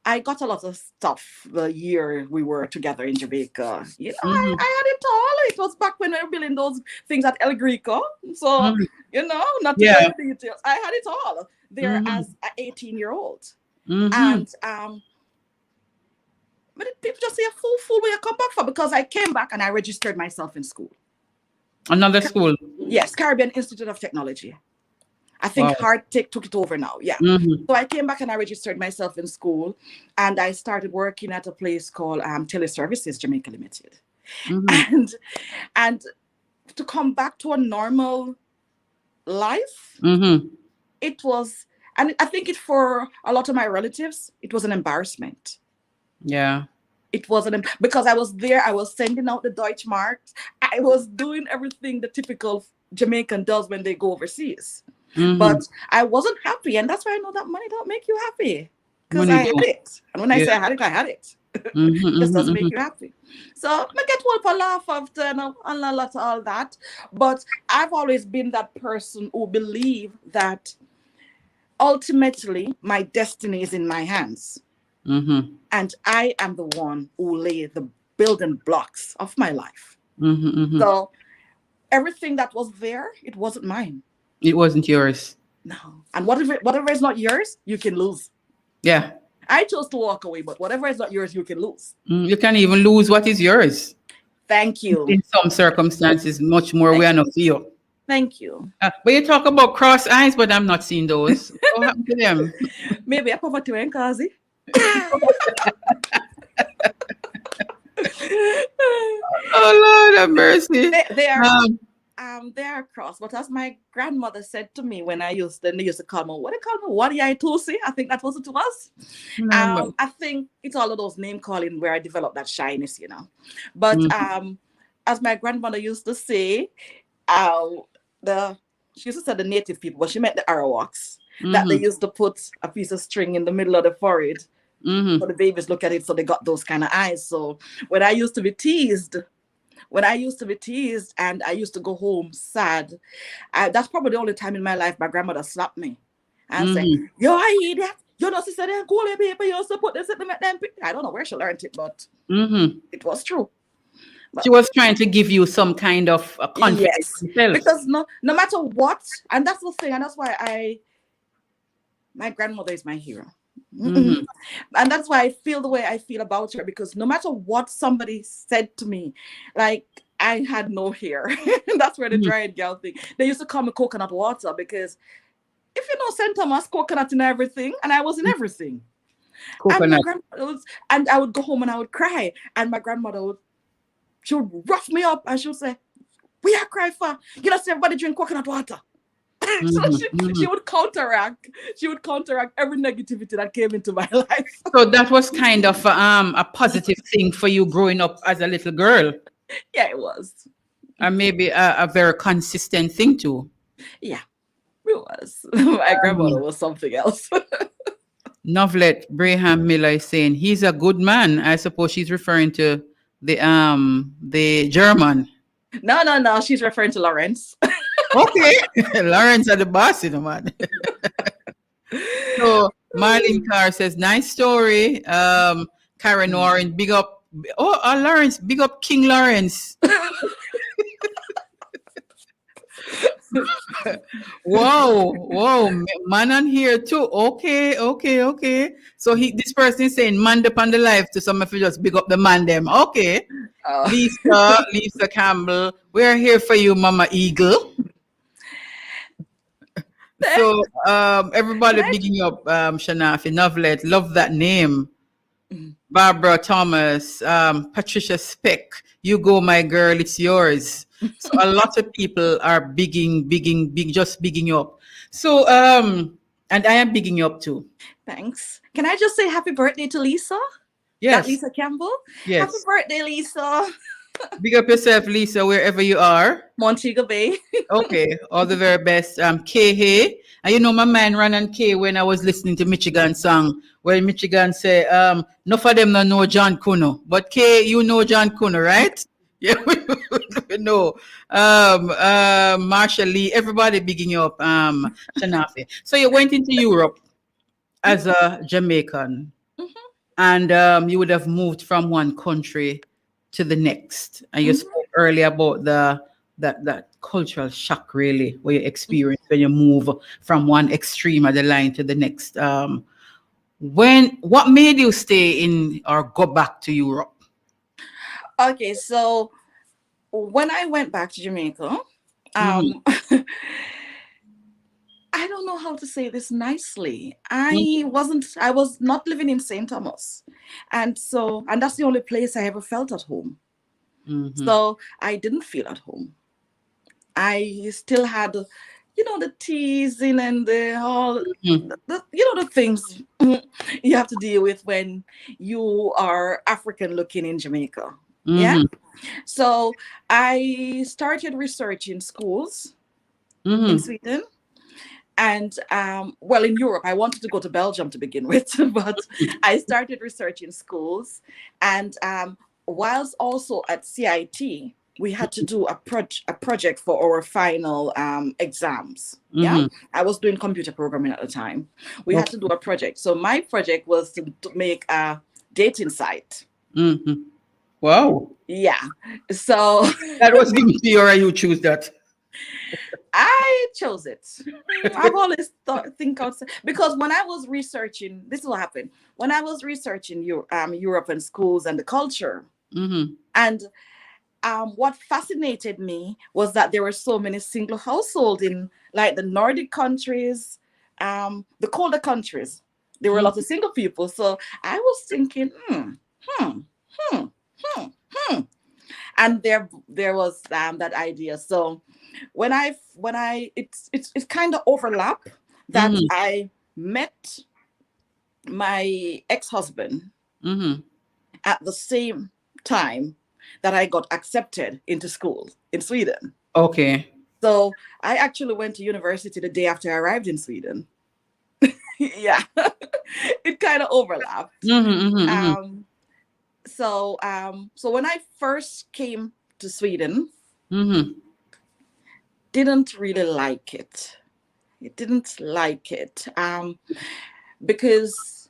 I got a lot of stuff the year we were together in Jamaica. You know, I had it all. It was back when we were building those things at El Greco. So, you know, not to go into details. I had it all there as an 18-year-old. And but people just say a fool where you come back for, because I came back and I registered myself in school. Another school. Yes, Caribbean Institute of Technology. I think Hardtech took it over now. Yeah. So I came back and I registered myself in school, and I started working at a place called Teleservices Jamaica Limited. And to come back to a normal life, it was, and I think for a lot of my relatives, it was an embarrassment. Yeah. It wasn't, because I was there, I was sending out the Deutschmarks, I was doing everything the typical Jamaican does when they go overseas. But I wasn't happy, and that's why I know that money don't make you happy, because I had it. And when I say I had it, it just doesn't make you happy. So I get one for laugh after and a lot of all that. But I've always been that person who believe that ultimately my destiny is in my hands. And I am the one who lay the building blocks of my life. So everything that was there, it wasn't mine. It wasn't yours. No. And whatever is not yours, you can lose. Yeah. I chose to walk away, but whatever is not yours, you can lose. You can even lose what is yours. Thank you. In some circumstances, much more we are not feel. Thank you. But you talk about cross eyes, but I'm not seeing those. What happened to them? Maybe I poverty and Kazi. Oh Lord have mercy. They are cross, but as my grandmother said to me when they used to call me, what they call me, what I Tulsi? I think that was it to us. I think it's all of those name calling where I developed that shyness, you know. But as my grandmother used to say, she used to say the native people, but she meant the Arawaks, that they used to put a piece of string in the middle of the forehead for the babies look at it, so they got those kind of eyes. So when I used to be teased and I used to go home sad, that's probably the only time in my life my grandmother slapped me and said, "Yo, I hear that. You know, sister, they go there, paper. You also put this in them." I don't know where she learned it, but it was true. But she was trying to give you some kind of confidence. Yes, because no matter what, and that's the thing, and that's why my grandmother is my hero. And that's why I feel the way I feel about her, because no matter what somebody said to me, like I had no hair. That's where the dried gal thing. They used to call me coconut water because if you know St. Thomas, coconut in everything, and I was in everything. And my Coconut. grandmother was, and I would go home and I would cry. And my grandmother she would rough me up and she would say, "We are crying for, you know, see everybody drink coconut water." So she would counteract. She would counteract every negativity that came into my life. So that was kind of a positive thing for you growing up as a little girl, Yeah, it was. and maybe a very consistent thing too. Yeah, it was. My grandmother was something else. Novelet Braham Miller is saying he's a good man. I suppose she's referring to the German. No. She's referring to Lawrence. Okay, Lawrence are the boss, you know, man. So Marlene Carr says, nice story. Karen Warren, big up. Oh, Lawrence, big up King Lawrence. Whoa, man on here too. Okay. So this person is saying man upon the life to some of you, just big up the man them. Okay. Lisa Campbell, we're here for you, Mama Eagle. So everybody bigging up Shanafi, Novelet, love that name. Barbara Thomas, Patricia Speck, you go, my girl, it's yours. So a lot of people are just bigging you up. So and I am bigging you up too. Thanks. Can I just say happy birthday to Lisa? Yes. That Lisa Campbell? Yes. Happy birthday, Lisa. Big up yourself, Lisa, wherever you are. Montego Bay. Okay, all the very best. Kay Hay. And you know my man ran on Kay when I was listening to Michigan song, where Michigan say, no for them don't know John Kuno. But Kay, you know John Kuno, right? Yeah, we know. Marshall Lee, everybody bigging you up, Shanafi. So you went into Europe as a Jamaican, and you would have moved from one country to the next. And you spoke earlier about that cultural shock, really, where you experience when you move from one extreme of the line to the next. What made you stay in or go back to Europe? Okay, so when I went back to Jamaica, I don't know how to say this nicely. I was not living in St. Thomas. And that's the only place I ever felt at home. So I didn't feel at home. I still had, the teasing and the things you have to deal with when you are African looking in Jamaica. Yeah. So I started researching schools in Sweden. And in Europe, I wanted to go to Belgium to begin with, but I started researching schools. And whilst also at CIT, we had to do a project for our final exams. Yeah, I was doing computer programming at the time. We had to do a project. So my project was to make a dating site. Wow. Yeah. So that was given to you, or you choose that? I chose it. I've always think outside, because when I was researching, this is what happened. When I was researching Europe and schools and the culture, and what fascinated me was that there were so many single households in like the Nordic countries, the colder countries. There were a lot of single people. So I was thinking, and there was that idea. So when it's kind of overlap that I met my ex-husband at the same time that I got accepted into school in Sweden. Okay. So I actually went to university the day after I arrived in Sweden. Yeah, it kind of overlapped. So when I first came to Sweden, didn't really like it. It didn't like it because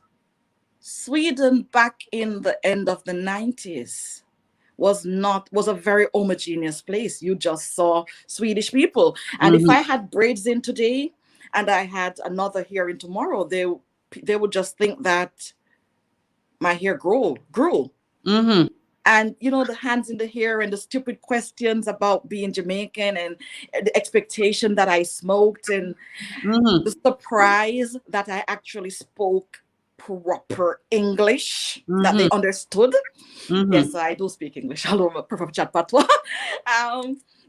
Sweden back in the end of the 90s was a very homogeneous place. You just saw Swedish people. And if I had braids in today and I had another hair in tomorrow, they would just think that my hair grew. And the hands in the hair and the stupid questions about being Jamaican and the expectation that I smoked and Mm-hmm. the surprise that I actually spoke proper English that they understood. Mm-hmm. Yes, I do speak English. Hello, Prof. Chat Patois.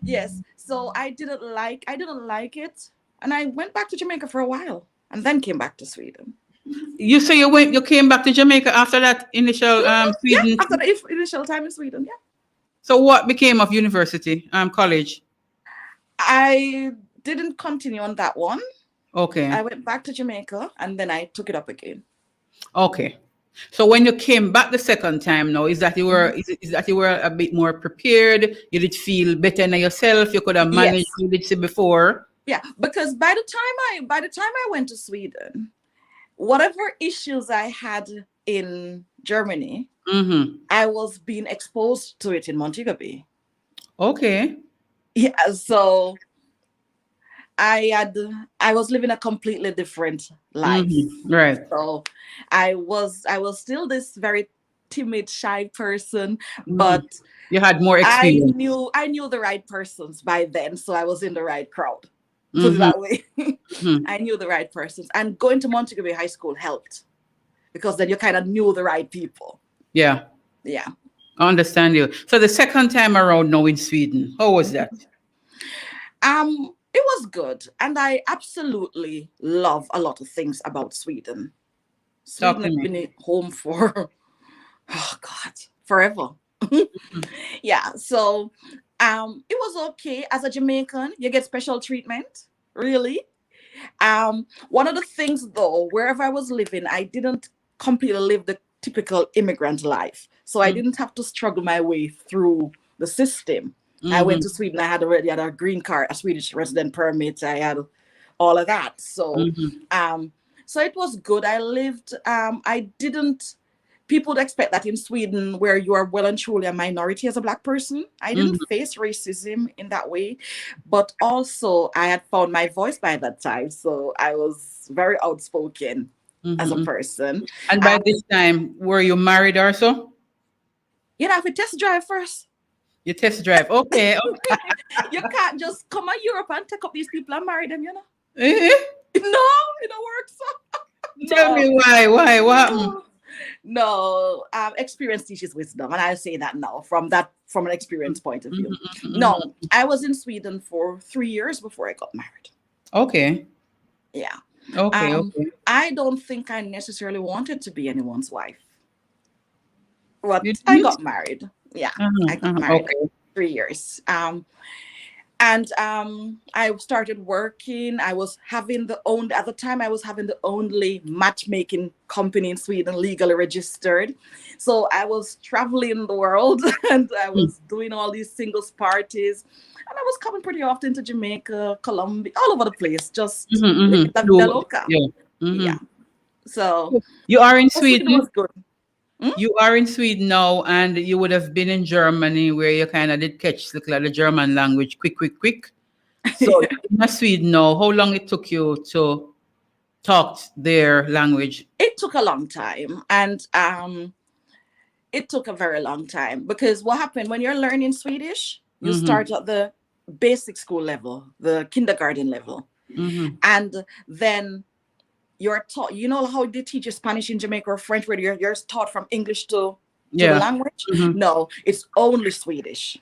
Yes, so I didn't like it, and I went back to Jamaica for a while, and then came back to Sweden. You say you came back to Jamaica after that initial Sweden. Yeah, after the initial time in Sweden. Yeah, So what became of university, college? I didn't continue on that one. Okay. I went back to Jamaica, and then I took it up again. Okay. So when you came back the second time now, is that you were a bit more prepared? You did feel better in yourself? You could have managed you did say before? Yeah, because by the time I went to Sweden, whatever issues I had in Germany, I was being exposed to it in Montego Bay. Okay. Yeah, so I was living a completely different life. Right. So I was still this very timid, shy person, but you had more experience. I knew the right persons by then, so I was in the right crowd. Put it that way. I knew the right persons, and going to Montego Bay High School helped because then you kind of knew the right people. Yeah. Yeah. I understand you. So the second time around now in Sweden, how was that? It was good, and I absolutely love a lot of things about Sweden. Sweden has been home for forever. Yeah, so it was okay. As a Jamaican, you get special treatment, really. One of the things though, wherever I was living, I didn't completely live the typical immigrant life, so I didn't have to struggle my way through the system. I went to Sweden. I already had a green card, a Swedish resident permit. I had all of that. So, so it was good. I lived. People would expect that in Sweden, where you are well and truly a minority as a Black person. I didn't face racism in that way, but also I had found my voice by that time. So I was very outspoken as a person. And by this time, were you married also? You have to test drive first. You test drive. Okay. You can't just come to Europe and take up these people and marry them, No, it don't work so. Tell me why. What happened? No, experience teaches wisdom, and I say that now from an experience point of view. No, I was in Sweden for 3 years before I got married. Okay. Yeah. Okay. I don't think I necessarily wanted to be anyone's wife. But I got married. Yeah, I got married 3 years. And I started working. I was having at the time I was having the only matchmaking company in Sweden legally registered. So I was traveling the world and I was doing all these singles parties. And I was coming pretty often to Jamaica, Colombia, all over the place, just la vida loca. Yeah. So you are in Sweden. It was good. You are in Sweden now, and you would have been in Germany, where you kind of did catch the German language quick. So in Sweden now, how long it took you to talk their language? It took a long time, and it took a very long time, because what happened when you're learning Swedish, you start at the basic school level, the kindergarten level, and then you're taught, how they teach you Spanish in Jamaica or French, where you're taught from English to the language? No, it's only Swedish.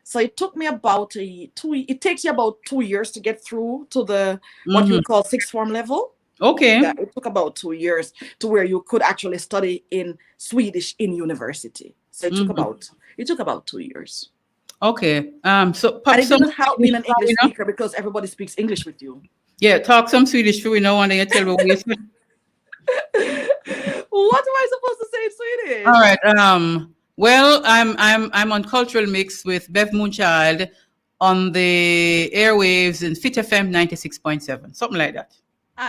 So it took me about it takes you about 2 years to get through to the what you would call sixth form level. Okay. Yeah, it took about 2 years to where you could actually study in Swedish in university. So it took about 2 years. Okay. So and it didn't help being an English speaker, because everybody speaks English with you. Yeah, talk some Swedish for we know, and then you tell me what you say. What am I supposed to say in Swedish? All right. Well, I'm on Cultural Mix with Bev Moonchild on the airwaves in Fit FM 96.7, something like that.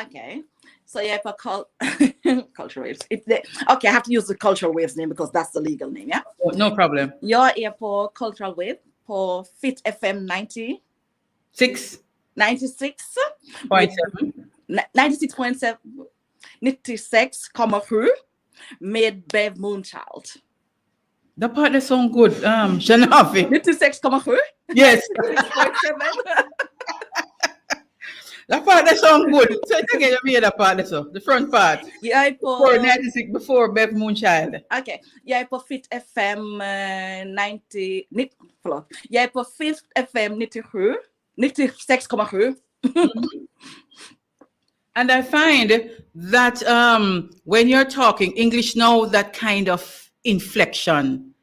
Okay. So yeah, for Cultural Waves. Okay, I have to use the Cultural Waves name because that's the legal name, yeah? Oh, no problem. You're here for Cultural Wave for Fit FM 96.7. 96.7. 96,7 med Bev Moonchild. The part that sound good, Shanafi. 96,7. Yes. The part that sound good. So again, you made that part, so the front part. Yeah, Before 96, before Bev Moonchild. OK. Jeg er på Fit FM 90... Förlåt. Jeg er på Fit FM 96,7. And I find that when you're talking English now, that kind of inflection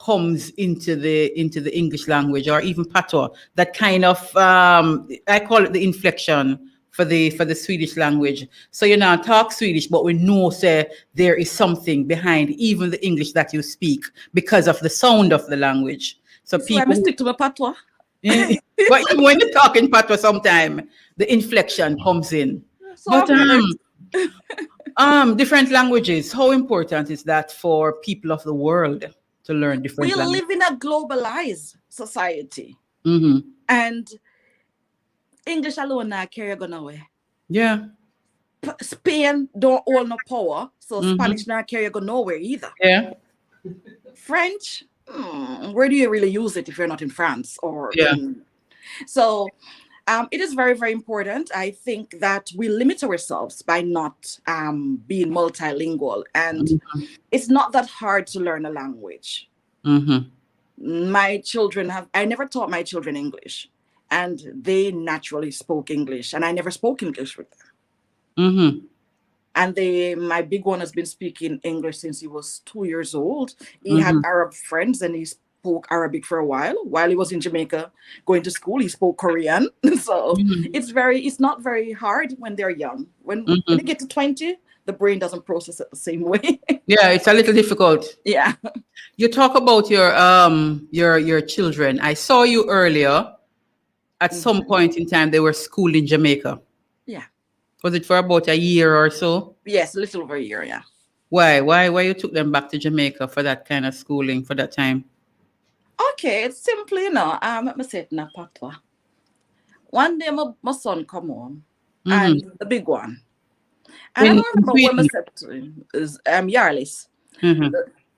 comes into the English language, or even patois. That kind of I call it the inflection for the Swedish language. So you now talk Swedish, but we know say there is something behind even the English that you speak because of the sound of the language. So So people I stick to my patois. but even when you talk in patois, sometime the inflection comes in. So But I'm different languages. How important is that for people of the world to learn different we languages? live in a globalized society, Mm-hmm. and English alone now carry going away. Yeah. Spain don't hold no power, so Mhm. Spanish now carry go nowhere either. Yeah. French, where do you really use it if you're not in France or Yeah. So it is very, very important. I think that we limit ourselves by not being multilingual, and it's not that hard to learn a language. Mm-hmm. My children I never taught my children English, and they naturally spoke English, and I never spoke English with them. Mm-hmm. And my big one has been speaking English since he was 2 years old. He had Arab friends, and he spoke Arabic for a while. While he was in Jamaica going to school, he spoke Korean. So it's not very hard when they're young. When they get to 20, the brain doesn't process it the same way. Yeah, it's a little difficult. Yeah. You talk about your children. I saw you earlier. At some point in time, they were schooled in Jamaica. Yeah. Was it for about a year or so? Yes, a little over a year, yeah. Why you took them back to Jamaica for that kind of schooling for that time? Okay, it's simply, let me say it in a patois. One day my son come home, and the big one. And I don't remember what I said to him is Yarlis.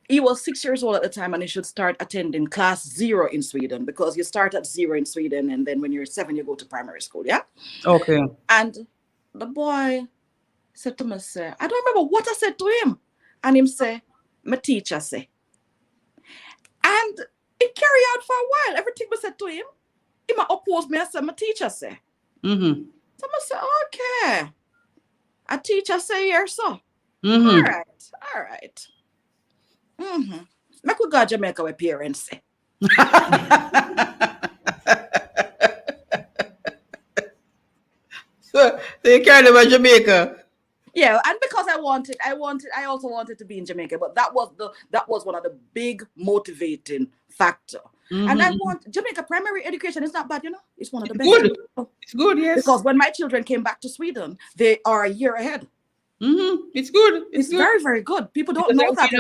He was 6 years old at the time, and he should start attending class 0 in Sweden, because you start at 0 in Sweden, and then when you're 7, you go to primary school, yeah? Okay. And the boy said to me, say, I don't remember what I said to him. And him say, my teacher say. And it carried out for a while. Everything I said to him, he might oppose me and say, my teacher say. Mm-hmm. So I say, okay. A teacher say here, so. Mm-hmm. All right. I could go to Jamaica with parents say. So you carried them to Jamaica. Yeah, and because I also wanted to be in Jamaica, but that was one of the big motivating factor. And I want Jamaica primary education is not bad, it's one of the best. Good. It's good, yes. Because when my children came back to Sweden, they are a year ahead. It's good. It's good. very, very good. People don't know that.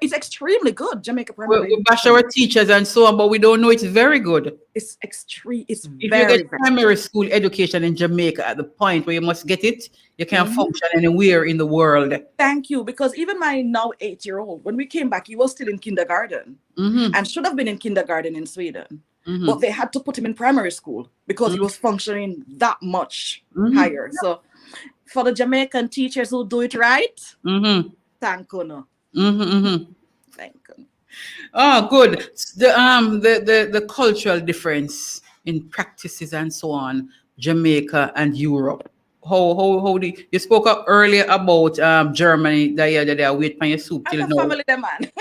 It's extremely good, Jamaica primary. We bash our teachers and so on, but we don't know it's very good. It's extreme. It's If very, you get primary school education in Jamaica at the point where you must get it, you can function anywhere in the world. Thank you. Because even my now 8-year-old, when we came back, he was still in kindergarten and should have been in kindergarten in Sweden. But they had to put him in primary school because he was functioning that much higher. So for the Jamaican teachers who do it right, thank you. Thank you. Oh, good. The cultural difference in practices and so on, Jamaica and Europe. How do you spoke up earlier about Germany that they are wait for your soup till I'm a now. family man.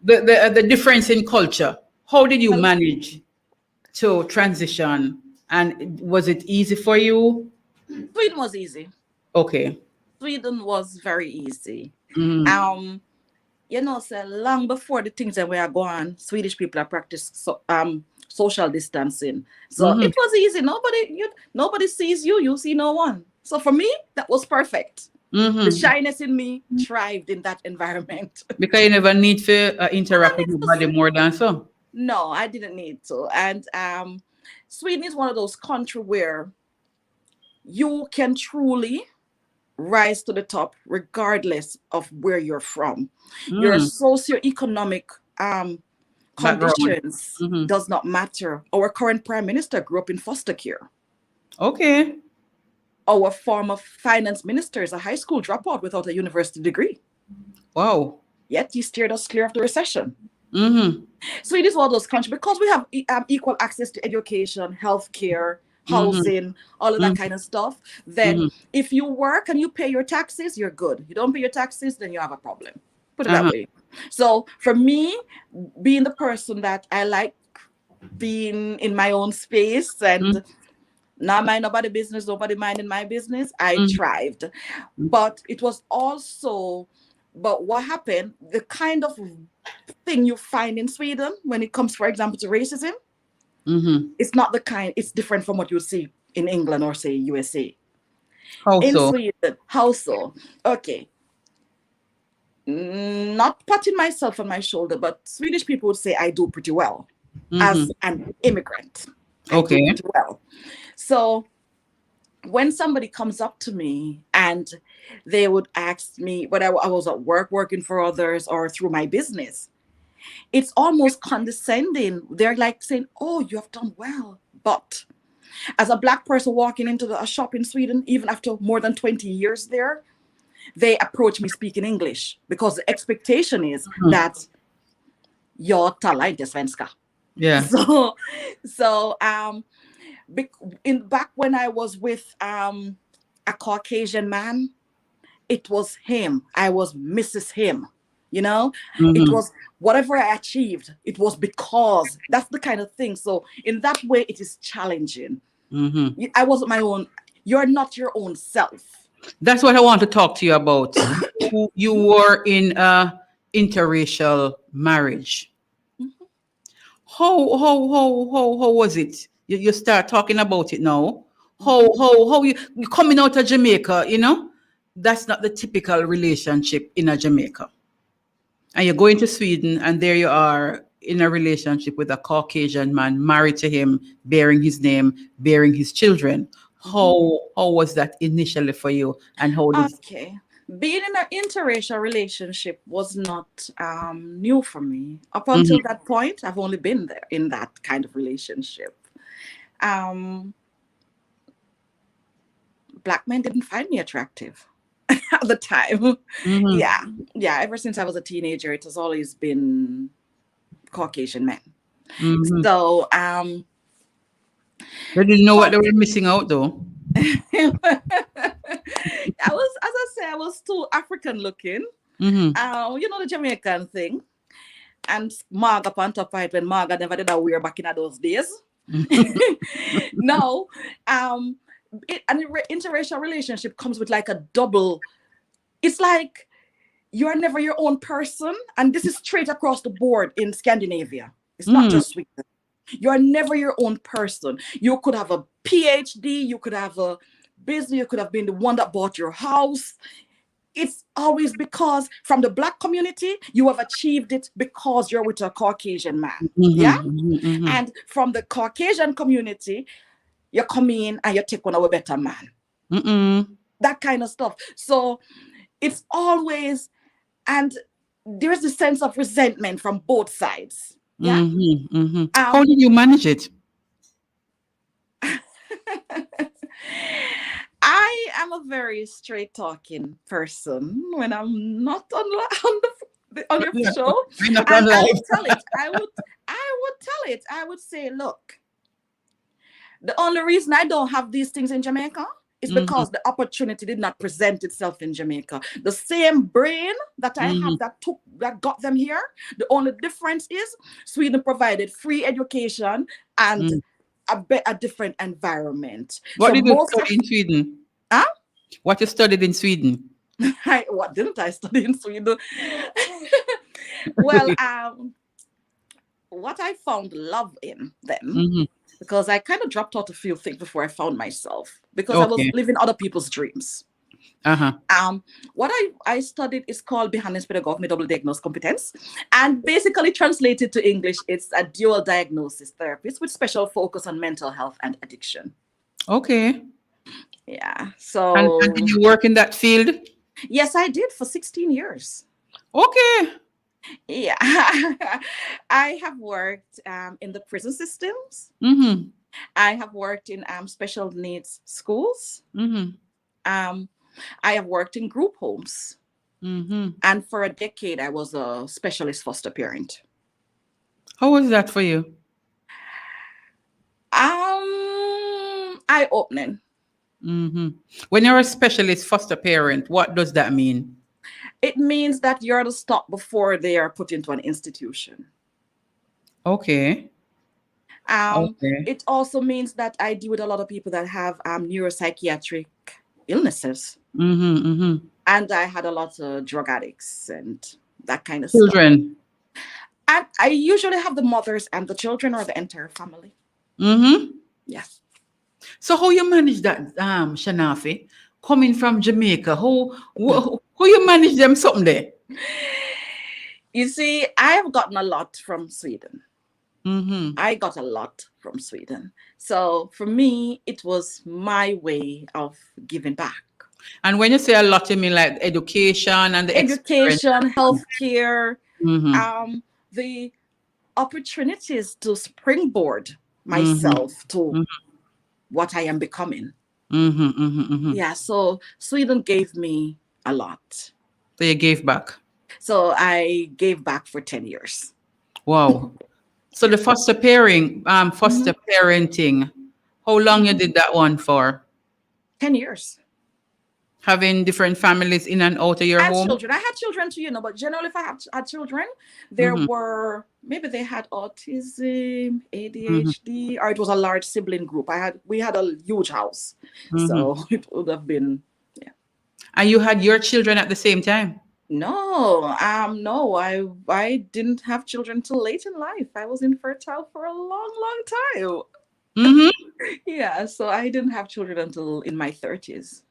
The difference in culture. How did you manage to transition? And was it easy for you? Sweden was easy. Okay. Sweden was very easy. So long before the things that were going, Swedish people have practiced social distancing. So it was easy. Nobody sees you, you see no one. So for me, that was perfect. The shyness in me thrived in that environment. Because you never need to interact with nobody more than so. No, I didn't need to. And Sweden is one of those countries where you can truly rise to the top regardless of where you're from. Your socioeconomic conditions does not matter. Our current prime minister grew up in foster care. Okay. Our former finance minister is a high school dropout without a university degree. Wow. Yet he steered us clear of the recession. Mm-hmm. So it is one of those countries, because we have equal access to education, healthcare, housing, all of that kind of stuff. Then if you work and you pay your taxes, you're good. You don't pay your taxes, then you have a problem. Put it that way. So for me, being the person that I like being in my own space and not mind nobody business, nobody minding my business, I thrived. But it was also, but what happened, the kind of thing you find in Sweden when it comes, for example, to racism, it's not the kind, it's different from what you would see in England or say USA. How in so? Sweden, how so? Okay. Not patting myself on my shoulder, but Swedish people would say I do pretty well as an immigrant. Okay. I do pretty well. So when somebody comes up to me and they would ask me whether I was at work working for others or through my business, it's almost condescending. They're like saying, oh, you have done well. But as a Black person walking into a shop in Sweden, even after more than 20 years there, they approach me speaking English because the expectation is that jag talar inte svenska. Yeah. So back when I was with a Caucasian man, it was him. I was Mrs. Him. You know, it was whatever I achieved, it was because that's the kind of thing. So in that way, it is challenging. I wasn't my own. You're not your own self. That's what I want to talk to you about. You were in a interracial marriage. How was it? You start talking about it now. How you coming out of Jamaica, you know? That's not the typical relationship in a Jamaica. And you're going to Sweden and there you are in a relationship with a Caucasian man, married to him, bearing his name, bearing his children. How was that initially for you? And how did being in an interracial relationship was not new for me. Up until that point, I've only been there in that kind of relationship. Black men didn't find me attractive at the time. Yeah. Ever since I was a teenager, it has always been Caucasian men. So they didn't know what they were missing out though. I was too African looking. You know the Jamaican thing. And Marga up on top of it when Marga never did that wear back in those days. No. An interracial relationship comes with like a double. It's like you're never your own person. And this is straight across the board in Scandinavia. It's not just Sweden. You're never your own person. You could have a PhD, you could have a business, you could have been the one that bought your house. It's always because from the Black community, you have achieved it because you're with a Caucasian man. And from the Caucasian community, you come in and you take one of a better man. That kind of stuff. So it's always, and there's a sense of resentment from both sides. Yeah. How did you manage it? I am a very straight talking person when I'm not on the show. And I would tell it. I would tell it. I would say, look, the only reason I don't have these things in Jamaica is because the opportunity did not present itself in Jamaica. The same brain that I have that got them here. The only difference is Sweden provided free education and a different environment. What did you study in Sweden? Huh? What you studied in Sweden? What didn't I study in Sweden? Well, what I found love in them, because I kind of dropped out a few things before I found myself, because I was living other people's dreams. What I studied is called Behandlings Pedagog med double diagnosis competence, and basically translated to English, it's a dual diagnosis therapist with special focus on mental health and addiction. Okay. Yeah. And did you work in that field? Yes, I did for 16 years. Okay. Yeah. I have worked in the prison systems. Mm-hmm. I have worked in special needs schools. Mm-hmm. I have worked in group homes. Mm-hmm. And for a decade, I was a specialist foster parent. How was that for you? Eye-opening. Mm-hmm. When you're a specialist foster parent, what does that mean? It means that you're the stop before they are put into an institution. Okay. Okay. It also means that I deal with a lot of people that have neuropsychiatric illnesses. Mm-hmm. Mm-hmm. And I had a lot of drug addicts and that kind of stuff. Children. And I usually have the mothers and the children or the entire family. Mm-hmm. Yes. So how you manage that, Shanafi, coming from Jamaica? How you manage them something there? You see, I have gotten a lot from Sweden. Mm-hmm. I got a lot from Sweden. So for me, it was my way of giving back. And when you say a lot, you mean like education and the Education, healthcare, mm-hmm. The opportunities to springboard myself to what I am becoming. Mm-hmm, mm-hmm, mm-hmm. Yeah, so Sweden gave me a lot. So you gave back? So I gave back for 10 years. Wow. So the foster parenting, how long you did that one for? 10 years. Having different families in and out of your home? Children. I had children too, but generally if I had children, there were, maybe they had autism, ADHD, or it was a large sibling group. We had a huge house. So it would have been, yeah. And you had your children at the same time? No, no, I didn't have children till late in life. I was infertile for a long time. Mm-hmm. Yeah, so I didn't have children until in my 30s.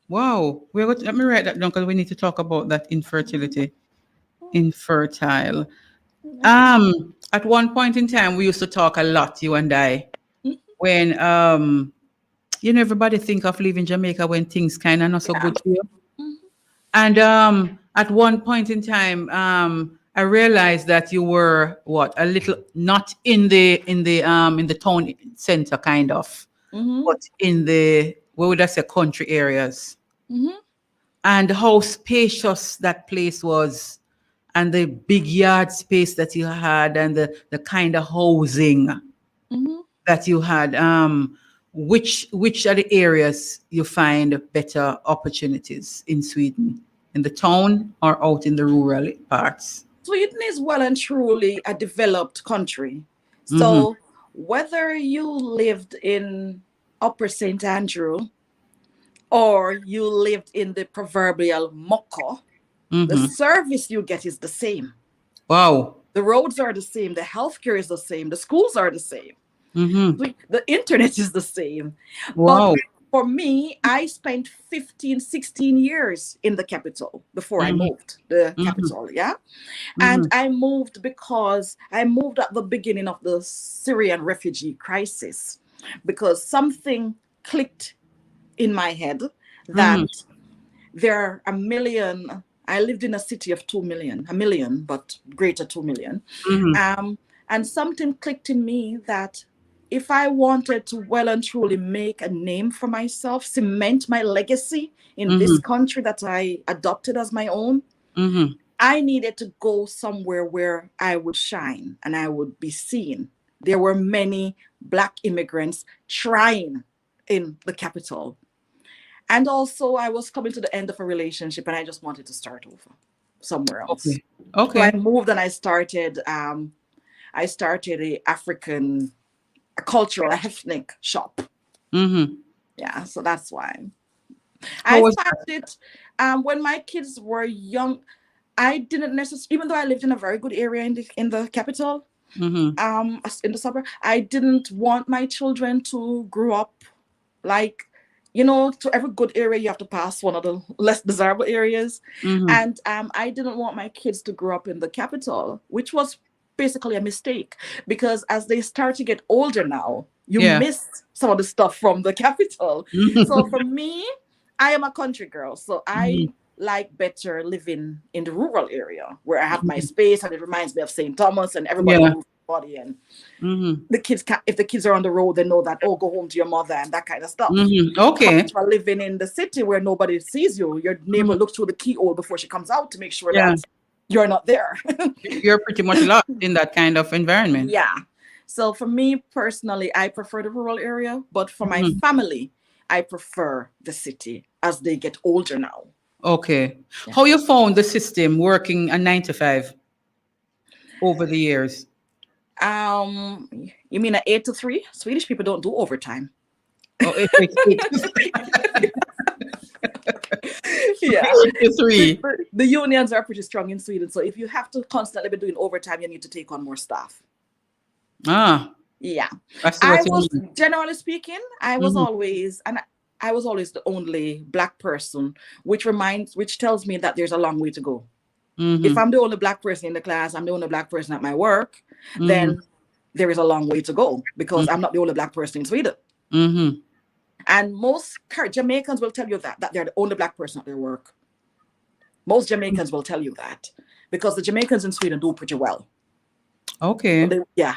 Wow. Let me write that down because we need to talk about that infertility. Infertile. At one point in time, we used to talk a lot, you and I, when everybody think of leaving Jamaica when things kind of not so good for you. And at one point in time, I realized that you were a little not in the town center kind of, but in the, what would I say, country areas. And how spacious that place was, and the big yard space that you had, and the kind of housing that you had. Which are the areas you find better opportunities in Sweden? In the town or out in the rural parts? Sweden is well and truly a developed country. So whether you lived in Upper St. Andrew or you lived in the proverbial Moko, the service you get is the same. Wow. The roads are the same. The healthcare is the same. The schools are the same. The internet is the same. Wow. But for me, I spent 15, 16 years in the capital before I moved the capital, yeah? And I moved because I moved at the beginning of the Syrian refugee crisis, because something clicked in my head that there are a million, I lived in a city of 2 million, a million, but greater 2 million. And something clicked in me that if I wanted to well and truly make a name for myself, cement my legacy in this country that I adopted as my own, I needed to go somewhere where I would shine and I would be seen. There were many Black immigrants trying in the capital. And also I was coming to the end of a relationship and I just wanted to start over somewhere else. Okay. So I moved and I started a cultural, ethnic shop. Yeah, so that's why. I found it when my kids were young. I didn't necessarily, even though I lived in a very good area in the capital, in the suburb, I didn't want my children to grow up like, to every good area you have to pass one of the less desirable areas. And I didn't want my kids to grow up in the capital, which was basically a mistake, because as they start to get older now, You Yeah. miss some of the stuff from the capital. Mhm. So for me, I am a country girl. So I Mhm. like better living in the rural area where I have my space and it reminds me of St. Thomas and everybody Yeah. knows everybody, and Mhm. the kids can, if the kids are on the road, they know that, oh, go home to your mother and that kind of stuff. Mhm. But Okay. if you're living in the city where nobody sees you, your neighbor looks through the keyhole before she comes out to make sure Yeah. that you're not there. You're pretty much lost in that kind of environment. Yeah. So for me personally, I prefer the rural area, but for my Mhm. family, I prefer the city as they get older now. Okay. Yeah. How you found the system working a 9 to 5 over the years? You mean an 8 to 3? Swedish people don't do overtime. Oh, Yeah. 8 to 3. The unions are pretty strong in Sweden. So if you have to constantly be doing overtime, you need to take on more staff. Ah, Yeah. I see I what you was, mean. generally speaking, I was Mhm. always, and I was always the only Black person, which tells me that there's a long way to go. If Mhm. I'm the only Black person in the class, I'm the only Black person at my work, Mhm. then there is a long way to go because I'm not the only Black person in Sweden. Mhm. And most Jamaicans will tell you that they're the only Black person at their work. Most Jamaicans will tell you that because the Jamaicans in Sweden do pretty well. Okay.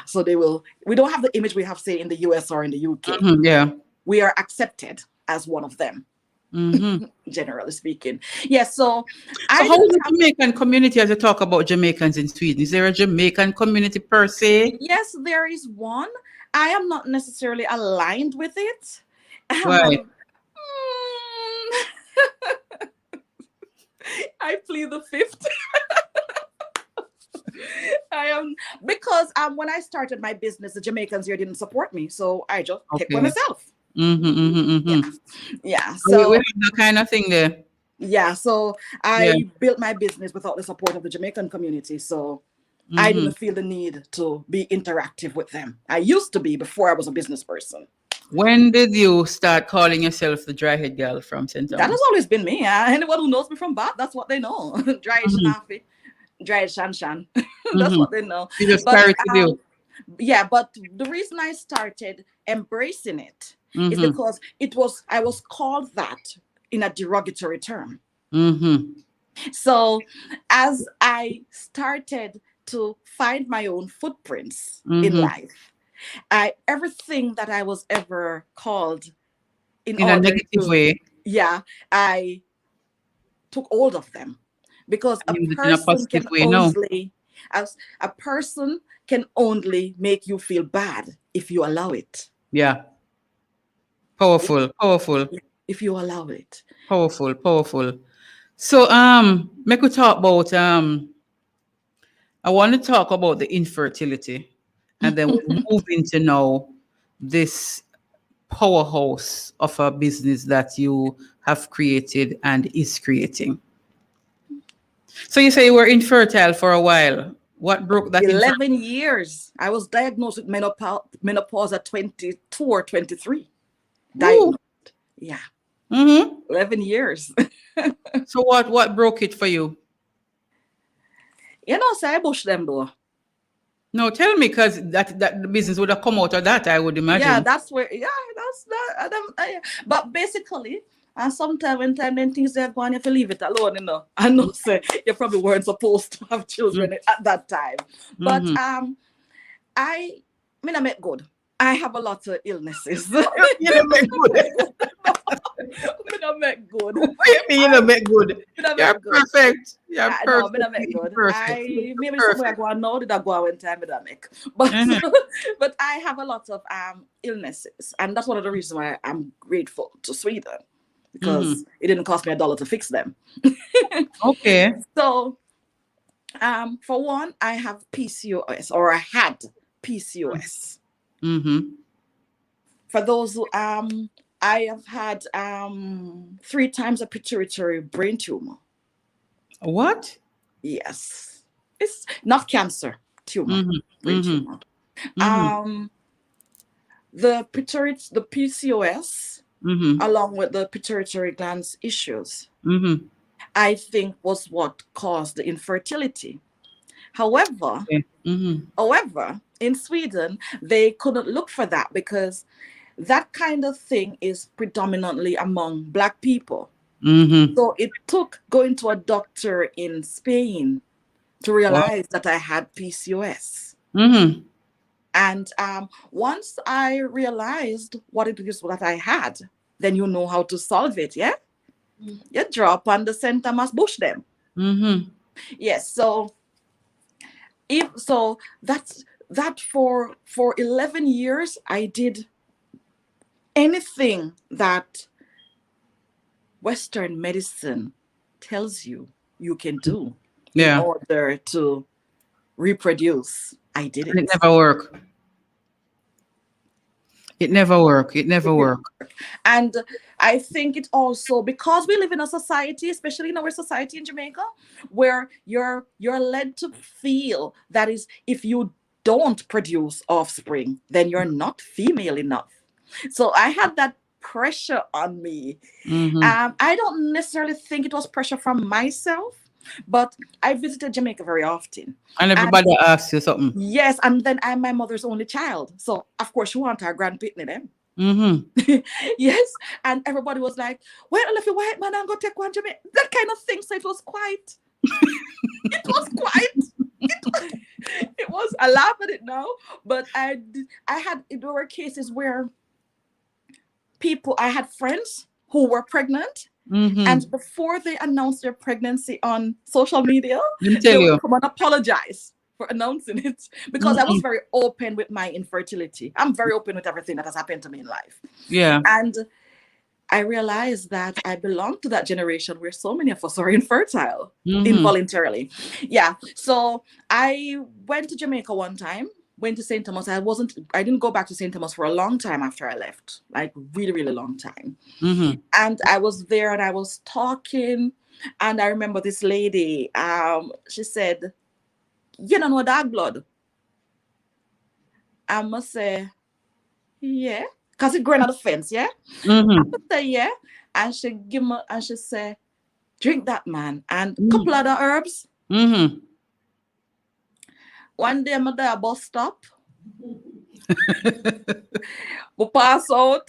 So they will. We don't have the image we have, say, in the US or in the UK. Mhm. Yeah. We are accepted as one of them, Mhm. generally speaking. Yes. So So I how is didn't the have. Jamaican community as you talk about Jamaicans in Sweden? Is there a Jamaican community per se? Yes, there is one. I am not necessarily aligned with it. Why? I plead the fifth. I am because when I started my business, the Jamaicans here didn't support me, so I just kept by Okay. myself. Mhm. Mhm. Yeah, Mhm. yeah. We So have that kind of thing there. yeah, so Yeah. I built my business without the support of the Jamaican community. So I Mhm. didn't feel the need to be interactive with them. I used to be before I was a business person. When did you start calling yourself the dry head girl from St. That has Thomas? always been me. Anyone who knows me from Bath, that's what they know. Dry Mhm. Shanafi, dry Shan Shan. That's Mhm. what they know. You just But carry it with you. yeah, but the reason I started embracing it is Mhm. because I was called that in a derogatory term. Mhm. So as I started to find my own footprints in Mhm. life, everything that I was ever called in In a order negative to, way, yeah, I took hold of them because and use it in a positive way. No. as a person can only make you feel bad if you allow it. Yeah. Powerful. Powerful. If you allow it. Powerful. Powerful. So make we talk about I want to talk about the infertility, and then we move into now this powerhouse of a business that you have created and is creating. So you say you were infertile for a while. What broke that infertility? 11 years. I was diagnosed with menopause at 22 or 23. Diagnosed. Yeah. Mm-hmm. 11 years. So what broke it for you? Say I bush them though. No, tell me, because that the business would have come out of that, I would Yeah, imagine. that's where, that's that. But basically, and sometimes when then things are going, you have to leave it alone, I know, say you probably weren't supposed to have children at that time. But Mm-hmm. I make good. I have a lot of illnesses. You don't make good. I make good. What do you mean you don't make good? I You're make good. perfect. You're No, perfect. I make good. Perfect. Maybe Perfect. somewhere I go and know did I go one time I make. But Mhm. but I have a lot of illnesses, and that's one of the reasons why I'm grateful to Sweden, because it didn't cost me $1 to fix them. Okay. So for one, I have PCOS, or I had PCOS. Mm-hmm. For those who I have had 3 times a pituitary brain tumor. What? Yes. It's not cancer, tumor, brain tumor. The PCOS, along with the pituitary glands issues, I think was what caused the infertility. However, in Sweden, they couldn't look for that because that kind of thing is predominantly among Black people. Mm-hmm. So it took going to a doctor in Spain to realize that I had PCOS. Mm-hmm. And once I realized what it is that I had, then you know how to solve it, yeah? You drop on the St. Thomas bush them. Mm-hmm. Yes, so that's that for 11 years I did anything that Western medicine tells you can do in order to reproduce. I did it. And it never worked. It never worked. It never worked. And I think it also, because we live in a society, especially in our society in Jamaica, where you're led to feel that is, if you don't produce offspring, then you're not female enough. So I had that pressure on me. Mm-hmm. I don't necessarily think it was pressure from myself, but I visited Jamaica very often. And everybody asks you something. Yes, and then I'm my mother's only child. So, of course, she want her grandpitney then. Mm-hmm. Yes, and everybody was like, well, if you white man, I'm going to take one Jamaica. That kind of thing. So it was quite, it was, I laugh at it now, but there were cases where I had friends who were pregnant, and before they announced their pregnancy on social media, they would come and apologize for announcing it, because I was very open with my infertility. I'm very open with everything that has happened to me in life. Yeah. And I realized that I belong to that generation where so many of us are infertile involuntarily. Yeah. So I went to Jamaica one time, went to St. Thomas. I didn't go back to St. Thomas for a long time after I left, like really, really long time. And I was there and I was talking, and I remember this lady, she said, you don't know dog blood? I must say, yeah, because it growing on the fence, yeah? I must say, yeah. And she give me, and she say, drink that, man. And a couple other herbs. One day, I'm at a bus stop. We pass out.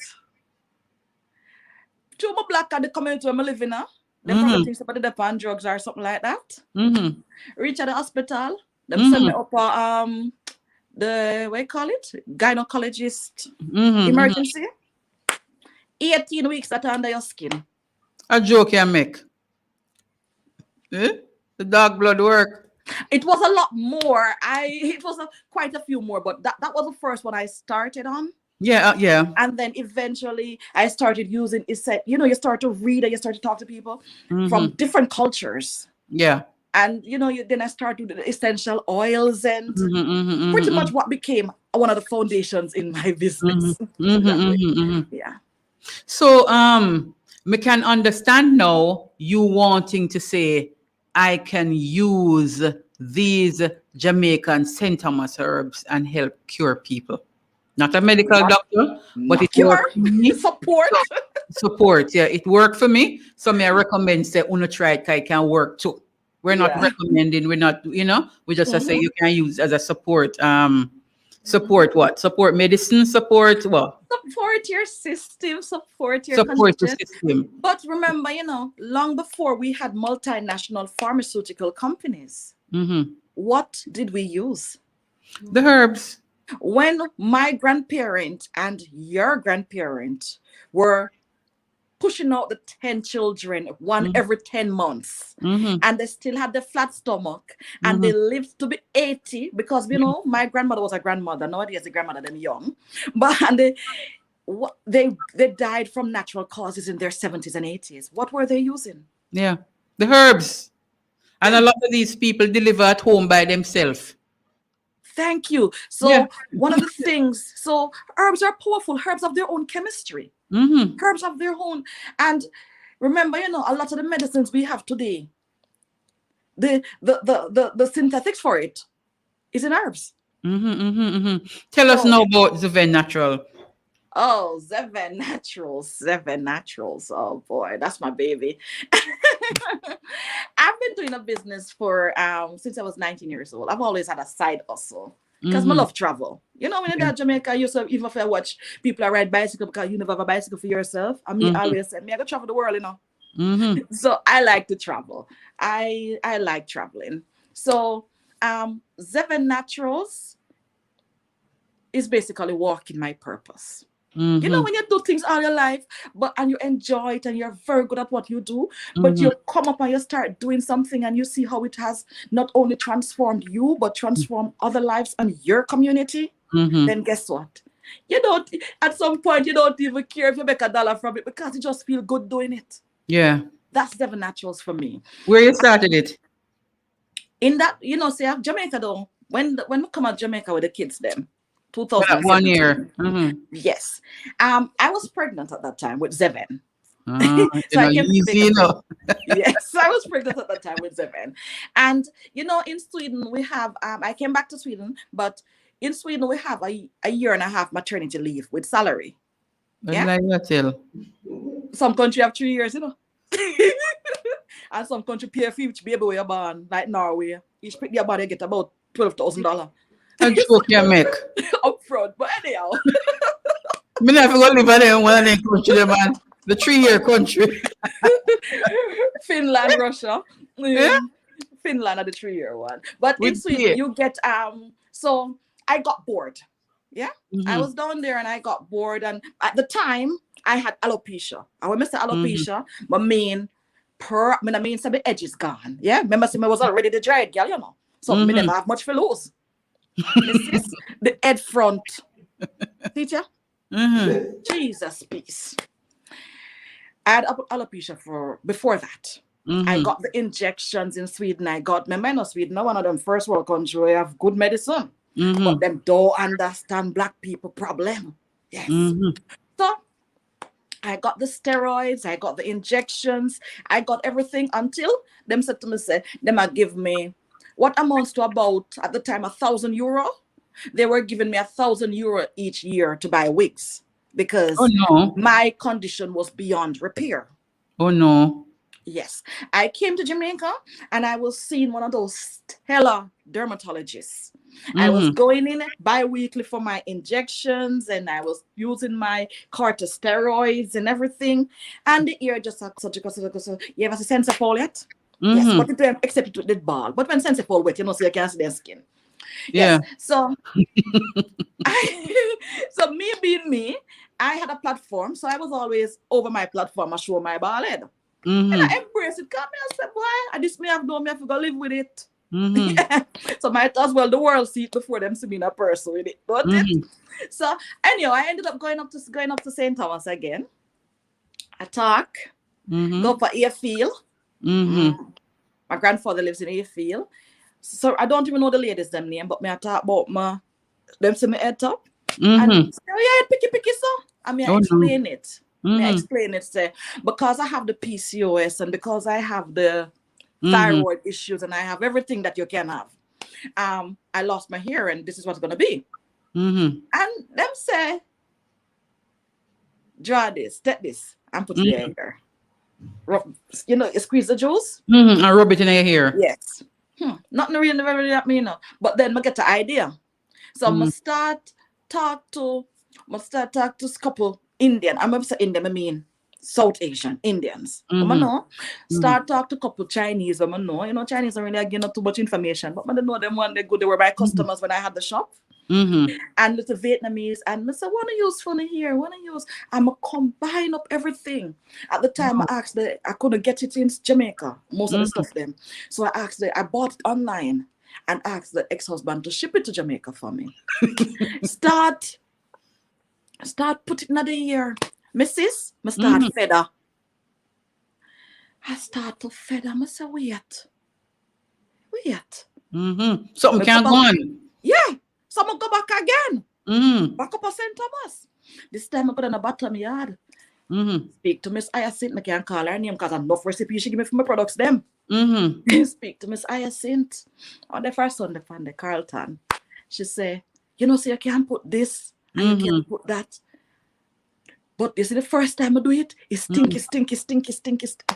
Two more black at the community where I live in. They probably think somebody they're on drugs or something like that. Reach at the hospital. Them send me up the, what you call it? Gynecologist emergency. 18 weeks that are under your skin. A joke you make. The dog blood work. It was a lot more. It was quite a few more, but that was the first one I started on. Yeah, yeah. And then eventually I started using, you start to read and you start to talk to people from different cultures. Yeah. And, then I started with the essential oils and pretty much what became one of the foundations in my business. Yeah. So, we can understand now you wanting to say, I can use these Jamaican St. Thomas herbs and help cure people. Not a medical doctor, but it worked for me. Support. Support, yeah. It worked for me. So I recommend say, uno try it, it can work too. We're not recommending, we're not, we just say you can use as a support. Support what? Support medicine, support what? Support your system, support your system. But remember, long before we had multinational pharmaceutical companies, what did we use? The herbs. When my grandparent and your grandparent were pushing out the 10 children, one every 10 months, and they still had the flat stomach, and they lived to be 80 because, my grandmother was a grandmother. Nowadays, the grandmother, them young. But they died from natural causes in their 70s and 80s. What were they using? Yeah, the herbs. And a lot of these people deliver at home by themselves. Thank you. So one of the things, so herbs are powerful. Herbs have their own chemistry. Herbs have their own. And remember, a lot of the medicines we have today, the synthetics for it is in herbs. Tell us now about Zeven Natural. Oh, Zeven Naturals. Oh boy, that's my baby. I've been doing a business for since I was 19 years old. I've always had a side hustle. because I love travel. You know, when you're in Jamaica, you so even if I watch people ride bicycle because you never have a bicycle for yourself. I mean, I always say, me I go travel the world, you know. So I like to travel. I like traveling. So Zeven Naturals is basically walking my purpose. You know, when you do things all your life, and you enjoy it and you're very good at what you do, but you come up and you start doing something and you see how it has not only transformed you, but transformed other lives and your community, then guess what? You don't, at some point, you don't even care if you make $1 from it because you just feel good doing it. Yeah. That's Zeven Naturals for me. Where you started it? In that, you know, say Jamaica though, when we come out Jamaica with the kids then, 2017. 1 year. Yes. I was pregnant at that time with Zeven. So I easy, you know. Yes, I was pregnant at that time with Zeven. And, you know, in Sweden, we have, I came back to Sweden, but in Sweden, we have a 1.5 maternity leave with salary. Yeah. Like that till. Some country have 3 years, you know. And some country pay for each baby where you're born, like Norway. Each pick your body get about $12,000. A joke you make. Up front, but anyhow. Me never go live in one of them country, man. The 3-year country. Finland, Russia. Yeah? Finland are the 3-year one. But in With Sweden, beer. you get so I got bored. Yeah. I was down there and I got bored. And at the time I had alopecia. I would miss the alopecia, but main some the edge is gone. Yeah. Remember, I was already the dried girl, you know. So me never have much for lose. This is the head front. Teacher? Jesus, peace. I had alopecia before that. I got the injections in Sweden. Remember, in Sweden, one of them first world countries where you have good medicine. But them don't understand black people problem. Yes. So I got the steroids, I got the injections, I got everything until them said to me, them might give me what amounts to about, at the time, €1,000. They were giving me €1,000 each year to buy wigs because my condition was beyond repair. Oh no. Yes. I came to Jamaica and I was seeing one of those stellar dermatologists. I was going in bi-weekly for my injections and I was using my corticosteroids and everything. And the ear just you ever see Sensipol yet? Yes, but it except it did ball. But when Sensipol wet, you know, so you can't see their skin. Yeah. Yes. So, so me being me, I had a platform. So I was always over my platform. I show my bald head. And I embrace it. Come here, I said, boy, this me have done, me have to go live with it. Yeah. So might as well the world see it before them see me in a person with it. But so anyhow, I ended up going up to St. Thomas again. I talk, go for Airfield. My grandfather lives in Airfield. So I don't even know the ladies' them name, but me I talk about them see me head up. And say, oh yeah, picky so. I mean I explain it. I explain it, say, because I have the PCOS and because I have the thyroid issues and I have everything that you can have. I lost my hair and this is what's gonna be. And them say, draw this, take this, and put it in here. You know, you squeeze the juice. And rub it in your hair. Yes. Nothing really that me, you know. But then I get the idea. So I'm gonna start talk to a couple Indian. I'm gonna say Indian, I mean South Asian Indians. Start talk to a couple Chinese. You know, Chinese don't really give not too much information, but I know them one they good. They were my customers when I had the shop. And little Vietnamese, and I said, wanna use funny here, I'm gonna combine up everything. At the time I asked I couldn't get it in Jamaica, most of the stuff then. So I bought it online and asked the ex-husband to ship it to Jamaica for me. Start putting another year. Mrs. I start feather. I start to feather. I say, wait. Something can't go on. Yeah. So I'm go back again. Back up at St. Thomas. This time I go in the bottom yard. Speak to Miss Hyacinth. I can't call her name because enough recipe she give me for my products them. Speak to Miss Hyacinth. On the first Sunday from the Carlton. She say, you know, so you can't put this and you can't put that. But this is the first time I do it. It's stinky.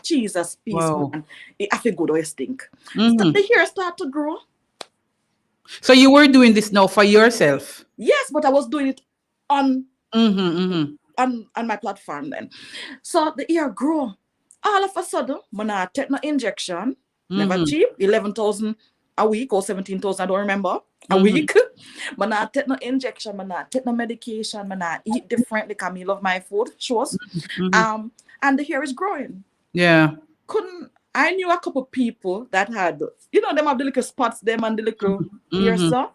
Jesus, peace, man. I feel good or it stink. So the hair start to grow. So you were doing this now for yourself. Yes, but I was doing it on Mm-hmm. on my platform then. So the hair grew. All of a sudden, when I take no injection, never cheap, 11,000 a week or 17,000, I don't remember, a week. When I take no injection, when I take no medication, when I eat differently, because I love my food, shows. And the hair is growing. Yeah. I knew a couple people that had, them have the little spots, them and the little hair, so.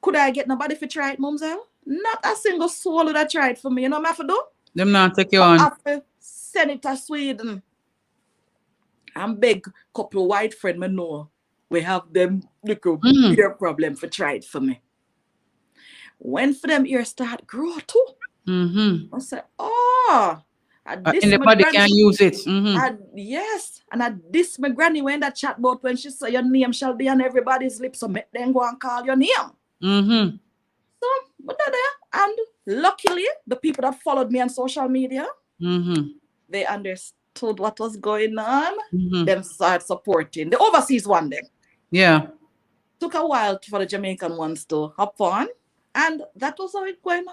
Could I get nobody for try it, Mumsel? Not a single soul that tried for me. You know what I have to do? Them not take you I on. have to send it to Sweden. And beg couple white friend me know we have them little ear problem for try it for me. When for them ears start grow too, I said, Anybody can use it. Yes, and I this my granny when that chat about when she said your name shall be on everybody's lips, so make them go and call your name. So, but there, and luckily, the people that followed me on social media, they understood what was going on. Them started supporting the overseas one. Then, Yeah. took a while for the Jamaican ones to hop on, and that was how it went.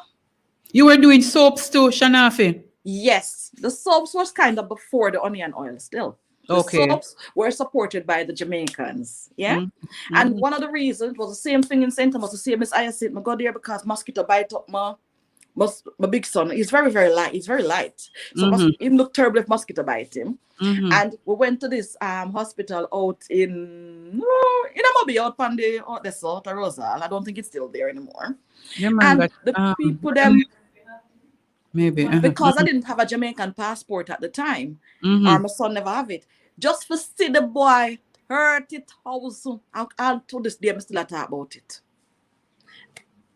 You were doing soaps too, Shanafi. Yes, the soaps was kind of before the onion oil still. The Okay. soaps were supported by the Jamaicans. Yeah. And one of the reasons was the same thing in St. Thomas, the same as I said, I go there because mosquito bite up my big son. He's very, very light. He's very light. So him look terrible if mosquito bite him. And we went to this hospital out in Mobi, out on the South of Rosal. I don't think it's still there anymore. Yeah, man, And the people them maybe because I didn't have a Jamaican passport at the time, or my son never have it. Just for see the boy 30,000. I'll to this day I still talk about it.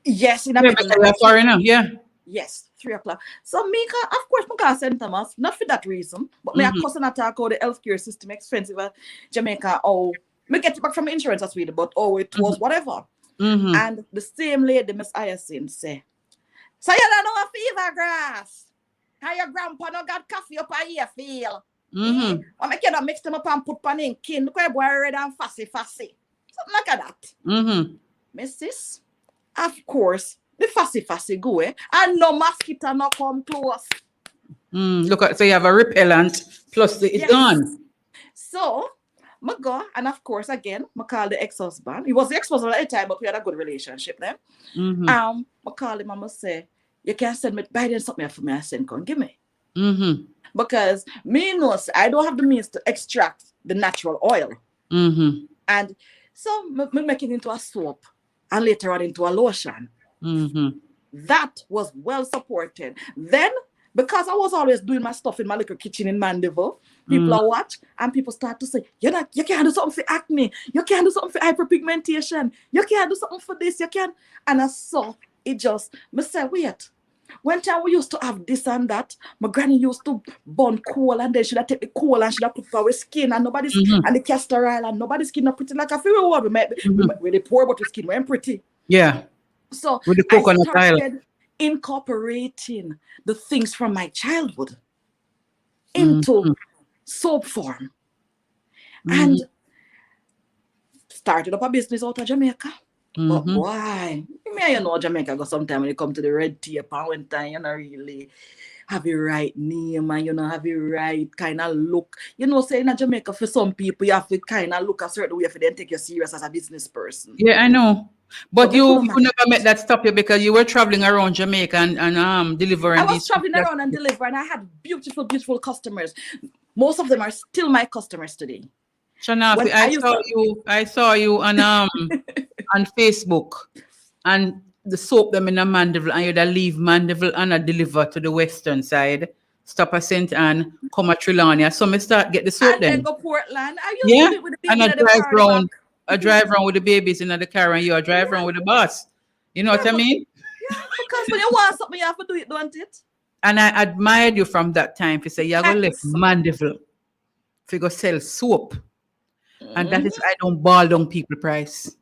Yes, in a foreigner, yeah. Yes, 3 o'clock. So me, of course, I can St. Thomas, not for that reason, but me a cousin attack how the healthcare system expensive at Jamaica. Me get it back from insurance as well, but it was whatever. And the same lady, Miss Hyacinth, say, so you don't know a fever grass. How your grandpa no got coffee up a here feel. I make you mix them up and put pan in kin. Look at boy red and fussy. Something like that. Mrs. Of course, the fussy go and no mosquito no come close. Look at, so you have a repellent plus it's gone. So I go, and of course again, I call the ex-husband. He was the ex-husband at the time, but we had a good relationship then. I call him and I say, you can send me buy them something for me. I send come give me. Because me knows I don't have the means to extract the natural oil. And so me make it into a soap and later on into a lotion. That was well supported. Then, because I was always doing my stuff in my little kitchen in Mandeville, people are watch and people start to say, you can't do something for acne, you can't do something for hyperpigmentation, you can't do something for this, you can. And I saw it just, me say, wait. One time we used to have this and that. My granny used to burn coal and then she'd take the coal and she'd put for our skin and nobody's and the castor oil and nobody's skin not pretty like a few one. We the poor but the skin weren't pretty. Yeah. So with the coconut I oil. started incorporating the things from my childhood into soap form. And started up a business out of Jamaica. But why? Jamaica go sometime when you come to the red tape and one time you don't really have the right name and you don't have the right kind of look. Saying in Jamaica for some people you have to kind of look a certain way for them to take you serious as a business person. Yeah, I know. But you never met that stop you because you were traveling around Jamaica and delivering. I was traveling around and delivering. I had beautiful, beautiful customers. Most of them are still my customers today. Shanafi, I saw you on on Facebook and the soap them in a Mandeville and you'd leave Mandeville and I deliver to the western side. Stop at St. Anne, come at Trelawney. So I start get the soap and then go Portland. And I drive around. I drive around with the babies in the car and you drive around with the bus. You know what I mean? Yeah, because when you want something, you have to do it, don't it? And I admired you from that time to say, you're going to leave Mandeville to go sell soap. And that is, I don't ball down people price.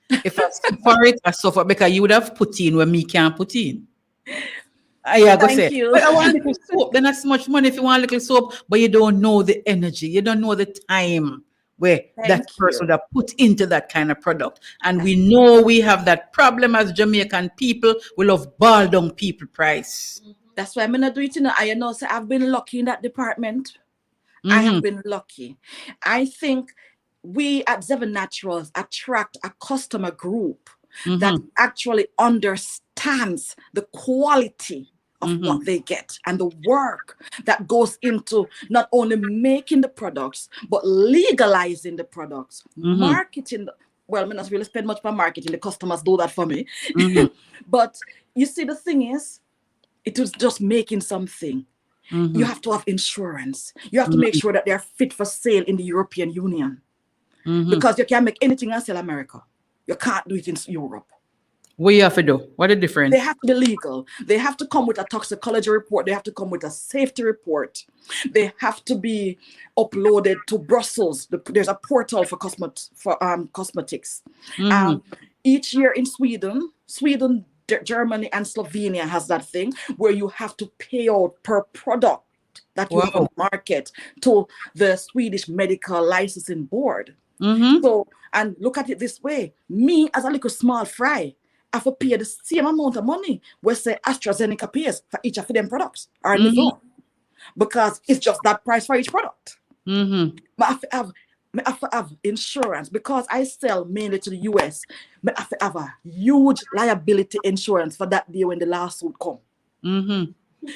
If I suffer it, I suffer because you would have put in where me can't put in. Thank you. But I want a little soap. Then not so much money if you want a little soap, but you don't know the energy. You don't know the time where that Thank person you. that put into that kind of product. And we know we have that problem as Jamaican people. We love ball down people price. That's why I'm gonna do it. I know. So I've been lucky in that department. I have been lucky. I think we at Seven Naturals attract a customer group that actually understands the quality of what they get and the work that goes into not only making the products, but legalizing the products, marketing. Well, I mean, not really spend much for marketing. The customers do that for me. But you see, the thing is, it was just making something. You have to have insurance. You have to make sure that they're fit for sale in the European Union. Because you can't make anything and sell America. You can't do it in Europe. What you have to do? What the difference? They have to be legal. They have to come with a toxicology report. They have to come with a safety report. They have to be uploaded to Brussels. There's a portal for cosmetics. Each year in Sweden, Germany, and Slovenia has that thing where you have to pay out per product that you have on the market to the Swedish Medical Licensing Board. So, and look at it this way: me as a little small fry, I have to pay the same amount of money where say AstraZeneca pays for each of them products or on its own, because it's just that price for each product. But I have to have insurance because I sell mainly to the US. I have to have a huge liability insurance for that day when the lawsuit come.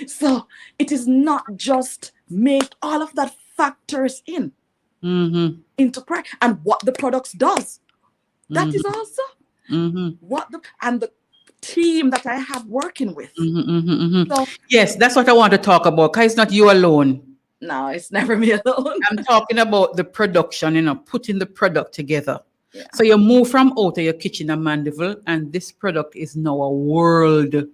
So it is not just make all of that factors into price and what the products does. That is also what the team that I have working with. So, yes, that's what I want to talk about. Because it's not you alone. No, it's never me alone. I'm talking about the production, putting the product together. Yeah. So you move from out of your kitchen in Mandeville, and this product is now a world-class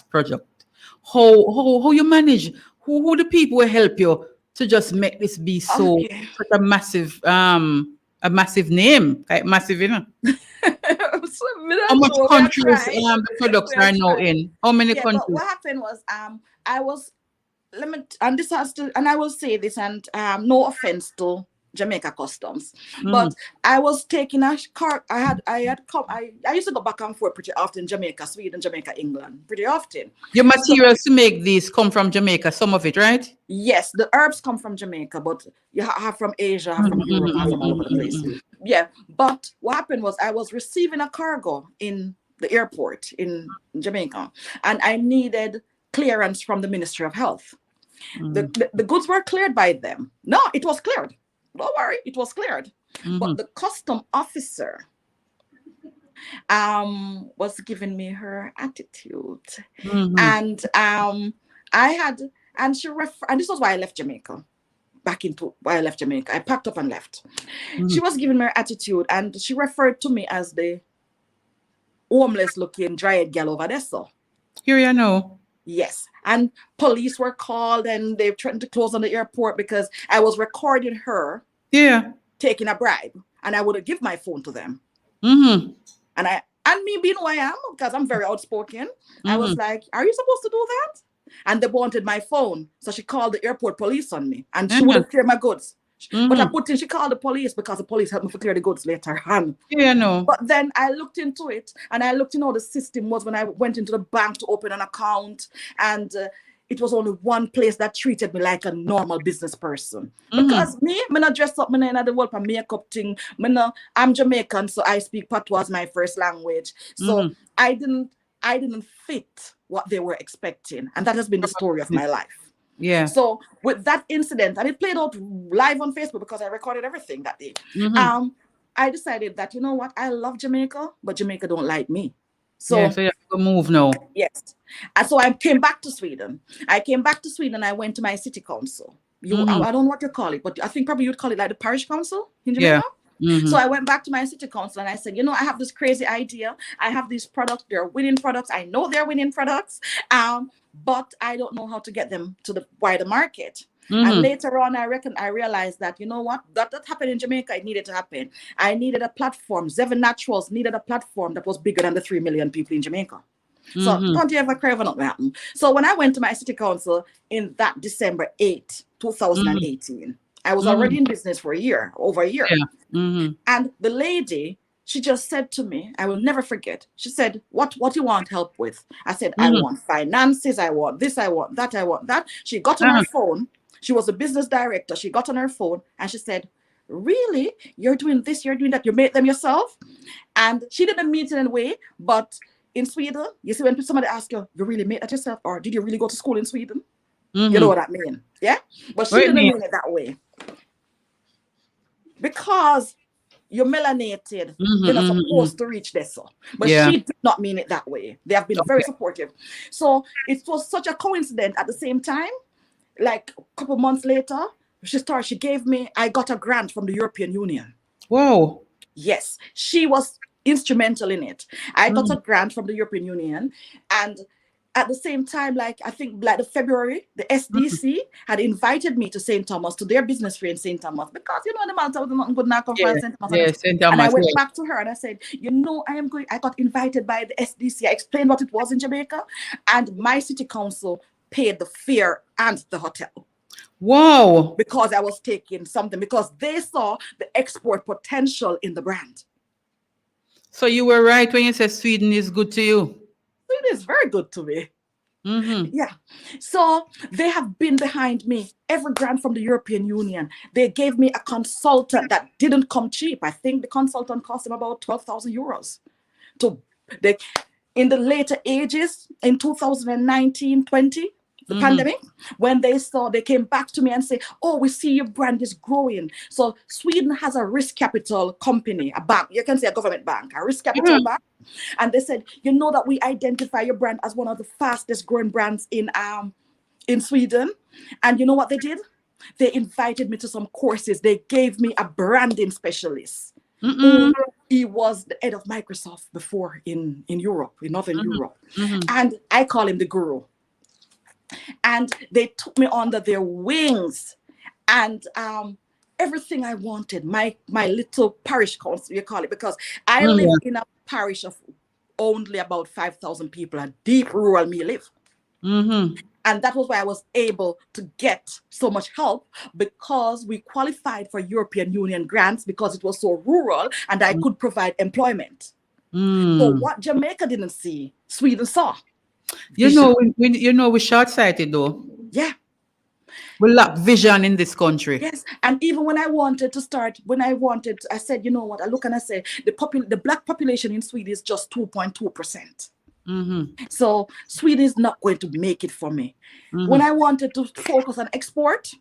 product. How you manage? Who the people will help you to just make this be such a massive name, like massive, How much countries the products are now in? How many countries? But what happened was I was and I will say this, and no offense to Jamaica Customs, but I was taking a car. I used to go back and forth pretty often, Jamaica, Sweden, Jamaica, England, pretty often. Your materials to make these come from Jamaica, some of it, right? Yes, the herbs come from Jamaica, but you have from Asia, have from Europe, have from all over the place. Yeah, but what happened was I was receiving a cargo in the airport in Jamaica, and I needed clearance from the Ministry of Health. The goods were cleared by them. No, it was cleared. Don't worry, it was cleared. But the custom officer was giving me her attitude. And and this was why I left Jamaica. I packed up and left. She was giving me her attitude, and she referred to me as the homeless looking dry-head girl over there. So here you know. Yes, and police were called, and they threatened to close on the airport because I was recording her taking a bribe, and I would give my phone to them. And me being who I am, because I'm very outspoken, I was like, "Are you supposed to do that?" And they wanted my phone, so she called the airport police on me, and she would have cleared my goods. But she called the police because the police helped me to clear the goods later on. Yeah, no. But then I looked into it, and I looked in how the system was when I went into the bank to open an account, and it was only one place that treated me like a normal business person. Because me not dress up, me not the world for makeup thing. I'm Jamaican, so I speak patois as my first language. So I didn't fit what they were expecting, and that has been the story of my life. Yeah. So with that incident, and it played out live on Facebook because I recorded everything that day. I decided that, you know what, I love Jamaica, but Jamaica don't like me. So you have to move now. Yes. And so I came back to Sweden. I went to my city council. I don't know what you call it, but I think probably you'd call it like the parish council in Jamaica. So I went back to my city council and I said, I have this crazy idea. I have these products. They're winning products. I know they're winning products, but I don't know how to get them to the wider market. And later on, I realized that, you know what, that happened in Jamaica. It needed to happen. I needed a platform. Seven Naturals needed a platform that was bigger than the 3 million people in Jamaica. So don't you ever cry for nothing happen. So when I went to my city council in that December 8, 2018, I was already in business for a year, over a year. Yeah. Mm-hmm. And the lady, she just said to me, I will never forget. She said, what you want help with? I said, I want finances. I want this. I want that. I want that. She got on her phone. She was a business director. She got on her phone and she said, really? You're doing this, you're doing that. You made them yourself? And she didn't mean it in a way, but in Sweden, you see, when somebody asks you, you really made that yourself? Or did you really go to school in Sweden? You know what I mean? Yeah? But she didn't mean it that way. Because you're melanated, you're not supposed to reach this. But she did not mean it that way. They have been very supportive. So it was such a coincidence. At the same time, like a couple months later, she gave me, I got a grant from the European Union. Whoa. Yes, she was instrumental in it. I got a grant from the European Union, and at the same time, like I think like the February, the SDC had invited me to St. Thomas, to their business fair in St. Thomas, because you know the Malta was not good now come from St. Thomas. Yes, St. Thomas. And I went back to her and I said, you know, I got invited by the SDC. I explained what it was in Jamaica, and my city council paid the fare and the hotel. Whoa. Because I was taking something, because they saw the export potential in the brand. So you were right when you said Sweden is good to you. Sweden is very good to me. Yeah. So they have been behind me. Every grant from the European Union. They gave me a consultant that didn't come cheap. I think the consultant cost them about 12,000 euros. In the later ages, in 2019-20, the pandemic, when they came back to me and say, oh, we see your brand is growing. So Sweden has a risk capital company, a bank, you can say a government bank, a risk capital bank. And they said, you know that we identify your brand as one of the fastest growing brands in Sweden. And you know what they did? They invited me to some courses. They gave me a branding specialist. He was the head of Microsoft before in Europe, in Northern Europe. And I call him the guru. And they took me under their wings, and everything I wanted, my little parish council, you call it, because I live in a parish of only about 5,000 people, a deep rural me live. And that was why I was able to get so much help, because we qualified for European Union grants because it was so rural and I could provide employment. So what Jamaica didn't see, Sweden saw. You know, we're short-sighted though. Yeah. We lack vision in this country. Yes. And even when I wanted to start, I said, you know what, I look and I say, the black population in Sweden is just 2.2%. So Sweden is not going to make it for me. When I wanted to focus on export,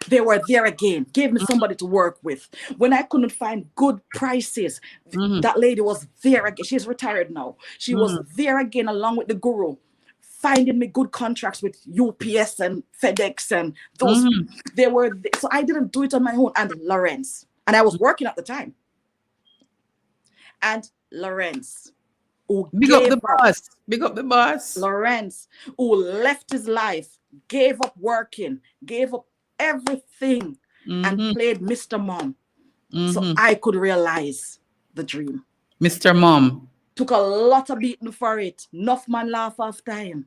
they were there again, gave me somebody to work with. When I couldn't find good prices, that lady was there again. She's retired now. She was there again along with the guru, finding me good contracts with UPS and FedEx and those. They were so I didn't do it on my own. And Lawrence, and I was working at the time. And Lawrence, big up the boss. Lawrence, who left his life, gave up working, gave up everything, and played Mr. Mom. So I could realize the dream. Mr. Mom. Took a lot of beating for it. Enough man laugh after him.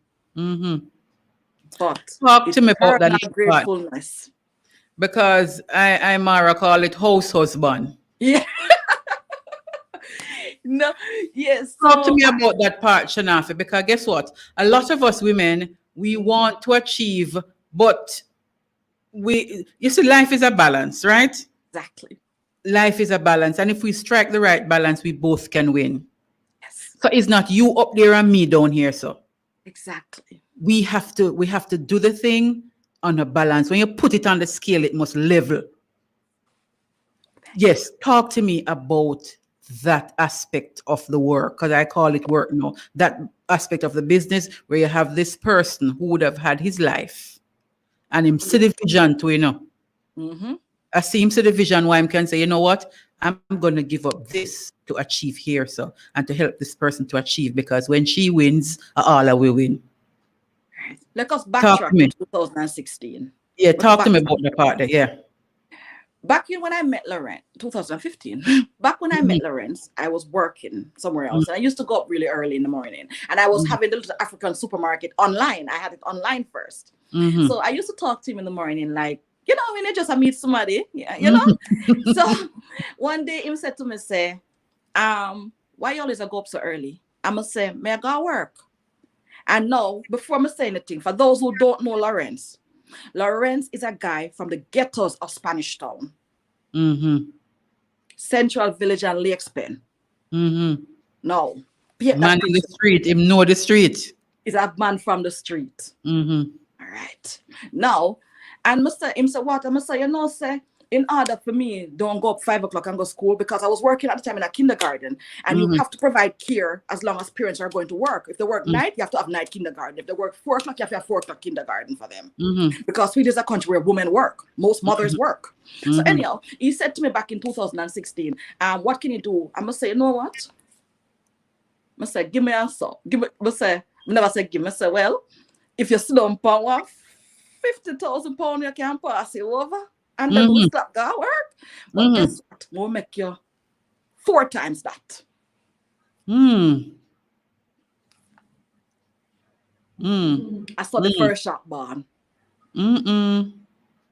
But talk to me about that gratefulness. Because I Mara call it house husband. Yeah. No, yes. Talk to me about that part, Shanafi, because guess what? A lot of us women, we want to achieve, but you see, life is a balance, right? Exactly. Life is a balance. And if we strike the right balance, we both can win. Yes. So it's not you up there and me down here. So exactly. We have to do the thing on a balance. When you put it on the scale, it must level. Yes. Talk to me about that aspect of the work, because I call it work now. That aspect of the business where you have this person who would have had his life. And him see the vision too, you know. I see him see the vision why I can say, you know what, I'm going to give up this to achieve here, so, and to help this person to achieve, because when she wins, all will win. Let us backtrack to 2016. Yeah, talk to me about the part there, yeah. Back when I met Lawrence, 2015, back when I met Lawrence, I was working somewhere else. And I used to go up really early in the morning. And I was having the little African supermarket online. I had it online first. So I used to talk to him in the morning, like You know, when you just meet somebody, yeah, you know. So one day him said to me, say, why you always go up so early? I'ma say, may I go work? And now, before I say anything, for those who don't know Lawrence is a guy from the ghettos of Spanish Town, Central Village and Lakes Pen. No, Man in the street, him know the street. Is a man from the street. All right. Now, and Mr. Him say what? I'm say, you know, say, in order for me, don't go up 5 o'clock and go to school, because I was working at the time in a kindergarten, and you have to provide care as long as parents are going to work. If they work night, you have to have night kindergarten. If they work 4 o'clock, you have to have 4 o'clock kindergarten for them. Because Sweden is a country where women work. Most mothers work. So anyhow, he said to me back in 2016, what can you do? I'm going to say, you know what? I say, give me a song. I say, I never say give me. I say, well, if you sit down power, 50,000 pounds you can pass it over, and then we'll stop that work. But guess what? We'll make you 4 times that. I saw the first shot born.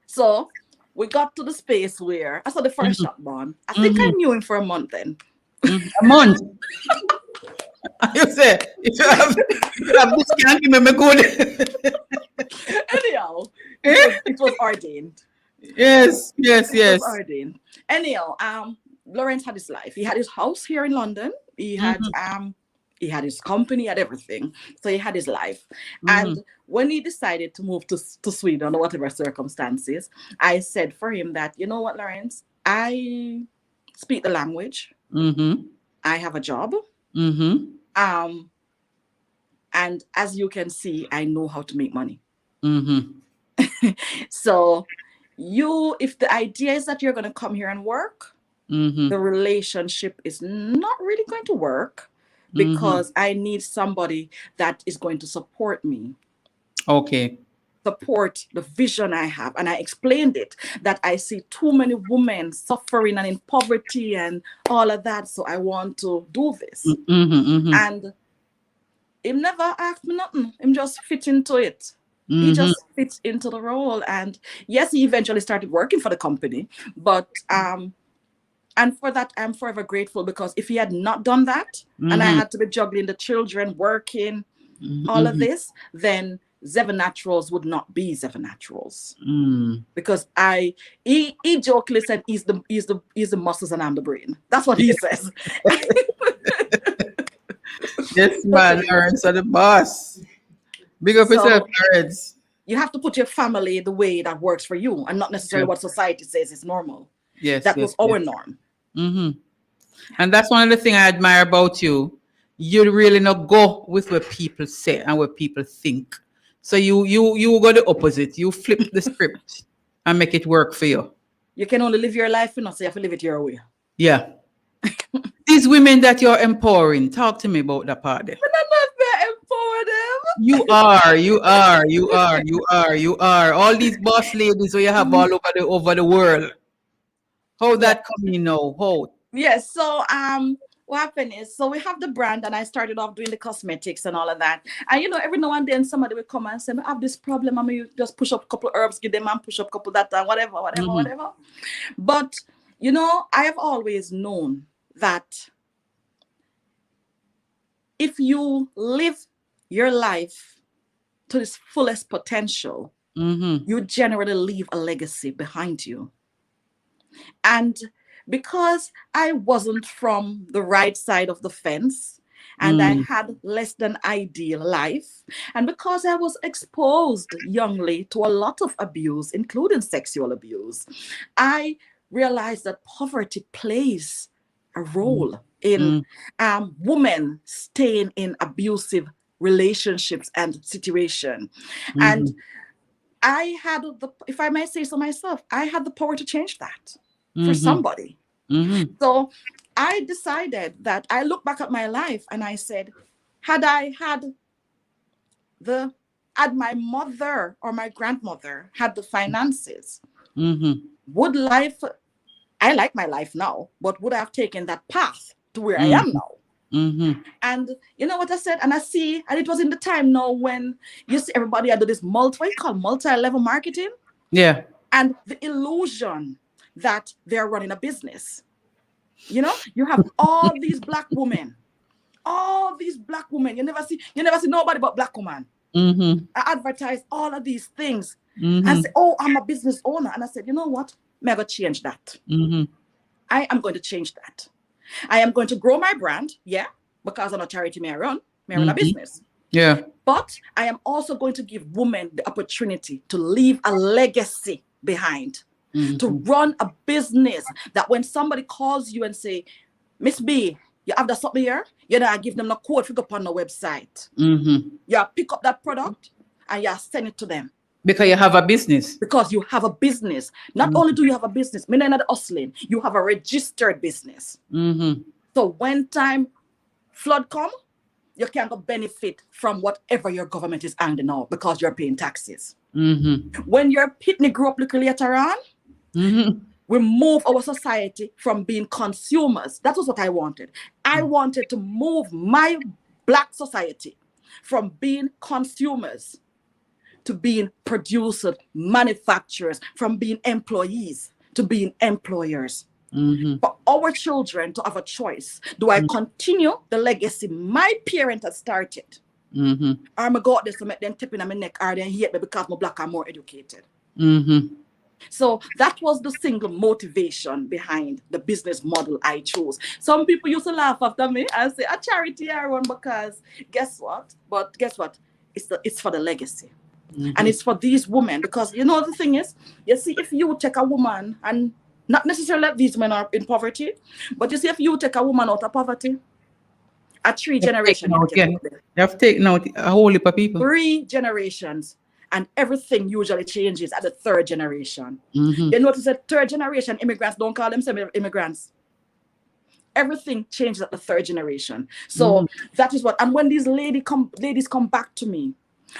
So we got to the space where I saw the first shot born. I think I knew him for a month then. A month. You say, if you have this, can't give me good. Anyhow, it was ordained. Yes. It was ordained. Anyhow, Lawrence had his life. He had his house here in London. He had his company, he had everything. So he had his life. And when he decided to move to Sweden or whatever circumstances, I said for him that, you know what, Lawrence, I speak the language. I have a job. And as you can see, I know how to make money. So if the idea is that you're going to come here and work, the relationship is not really going to work, because I need somebody that is going to support me. Okay. Support the vision I have. And I explained it, that I see too many women suffering and in poverty and all of that. So I want to do this. And him never asked me nothing. Him just fit into it. He just fits into the role. And yes, he eventually started working for the company. But and for that, I'm forever grateful, because if he had not done that, and I had to be juggling the children, working, all of this, then Zeva Naturals would not be Zeva Naturals. Because he jokingly said he's the muscles and I'm the brain. That's what he says. Yes, man, Lawrence are the boss. Big up yourself, Lawrence. You have to put your family the way that works for you, and not necessarily what society says is normal. Yes, that was our norm. And that's one of the things I admire about you. You really not go with what people say and what people think. So you go the opposite. You flip the script and make it work for you. You can only live your life, so you have to live it your way. Yeah. These women that you're empowering, talk to me about that part there. But I'm not You there. are. All these boss ladies who you have all over the world. How that coming now? How? Yes. So what happened is, so we have the brand, and I started off doing the cosmetics and all of that. And every now and then somebody will come and say, I have this problem. I mean, just push up a couple of herbs, give them and push up a couple of that and whatever. But I have always known that if you live your life to its fullest potential, you generally leave a legacy behind you. And because I wasn't from the right side of the fence, and I had less than ideal life, and because I was exposed youngly to a lot of abuse, including sexual abuse, I realized that poverty plays a role in women staying in abusive relationships and situation. And I had if I may say so myself, I had the power to change that for somebody. So I decided that I look back at my life and I said, had my mother or my grandmother had the finances, would life, I like my life now, but would I have taken that path to where I am now? And you know what I said? And it was in the time now when you see everybody do this multi-level marketing. Yeah. and the illusion that they're running a business. You know, you have all these black women, You never see nobody but black woman. Mm-hmm. I advertise all of these things. Mm-hmm. I say, oh, I'm a business owner. And I said, you know what? I'm going to change that. Mm-hmm. I am going to change that. I am going to grow my brand. Yeah. Because I'm a charity, may I run a business. Yeah. But I am also going to give women the opportunity to leave a legacy behind, to run a business that when somebody calls you and say, Miss B, you have that something here? You know, I give them the code figure up on the website. Mm-hmm. You pick up that product and you send it to them. Because you have a business. Because you have a business. Not only do you have a business, me not hustling, you have a registered business. Mm-hmm. So when time flood come, you can go benefit from whatever your government is handing out because you're paying taxes. Mm-hmm. When your pitney grow up little later on, we move our society from being consumers. That was what I wanted. I wanted to move my black society from being consumers to being producers, manufacturers, from being employees to being employers. For our children to have a choice. Do I continue the legacy my parents had started? Or am I go out there to make them tip in my neck or they hate me because I'm black and more educated? So that was the single motivation behind the business model I chose. Some people used to laugh after me and say, a charity I run because guess what? But guess what? It's for the legacy. And it's for these women because, you know, the thing is, you see, if you take a woman and not necessarily that these men are in poverty, but you see, if you take a woman out of poverty, a 3 generations. You have taken out a whole heap of people. 3 generations. And everything usually changes at the 3rd generation. You notice that 3rd generation immigrants don't call themselves immigrants. Everything changes at the 3rd generation. So that is what, and when these ladies come back to me,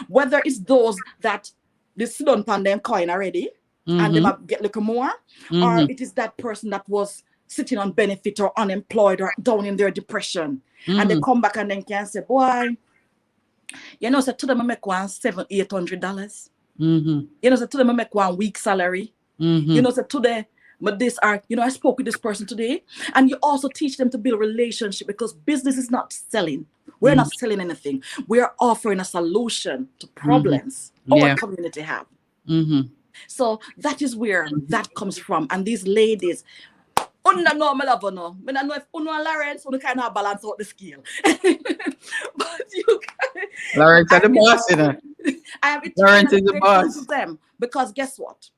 whether it's those that they sit on them coin already, and they might get a little more, or it is that person that was sitting on benefit or unemployed or down in their depression, and they come back and then can say, boy, you know, so to them I make $700-800. You know, so to them I make 1 week salary. You know, so today, but this are, you know, I spoke with this person today, and you also teach them to build a relationship because business is not selling. We're not selling anything. We're offering a solution to problems our community have. So that is where that comes from. And these ladies, I don't know if Uno and Lawrence kind of balance out the scale. But you can. Lawrence is the boss, you know. Lawrence is the boss. To them because guess what?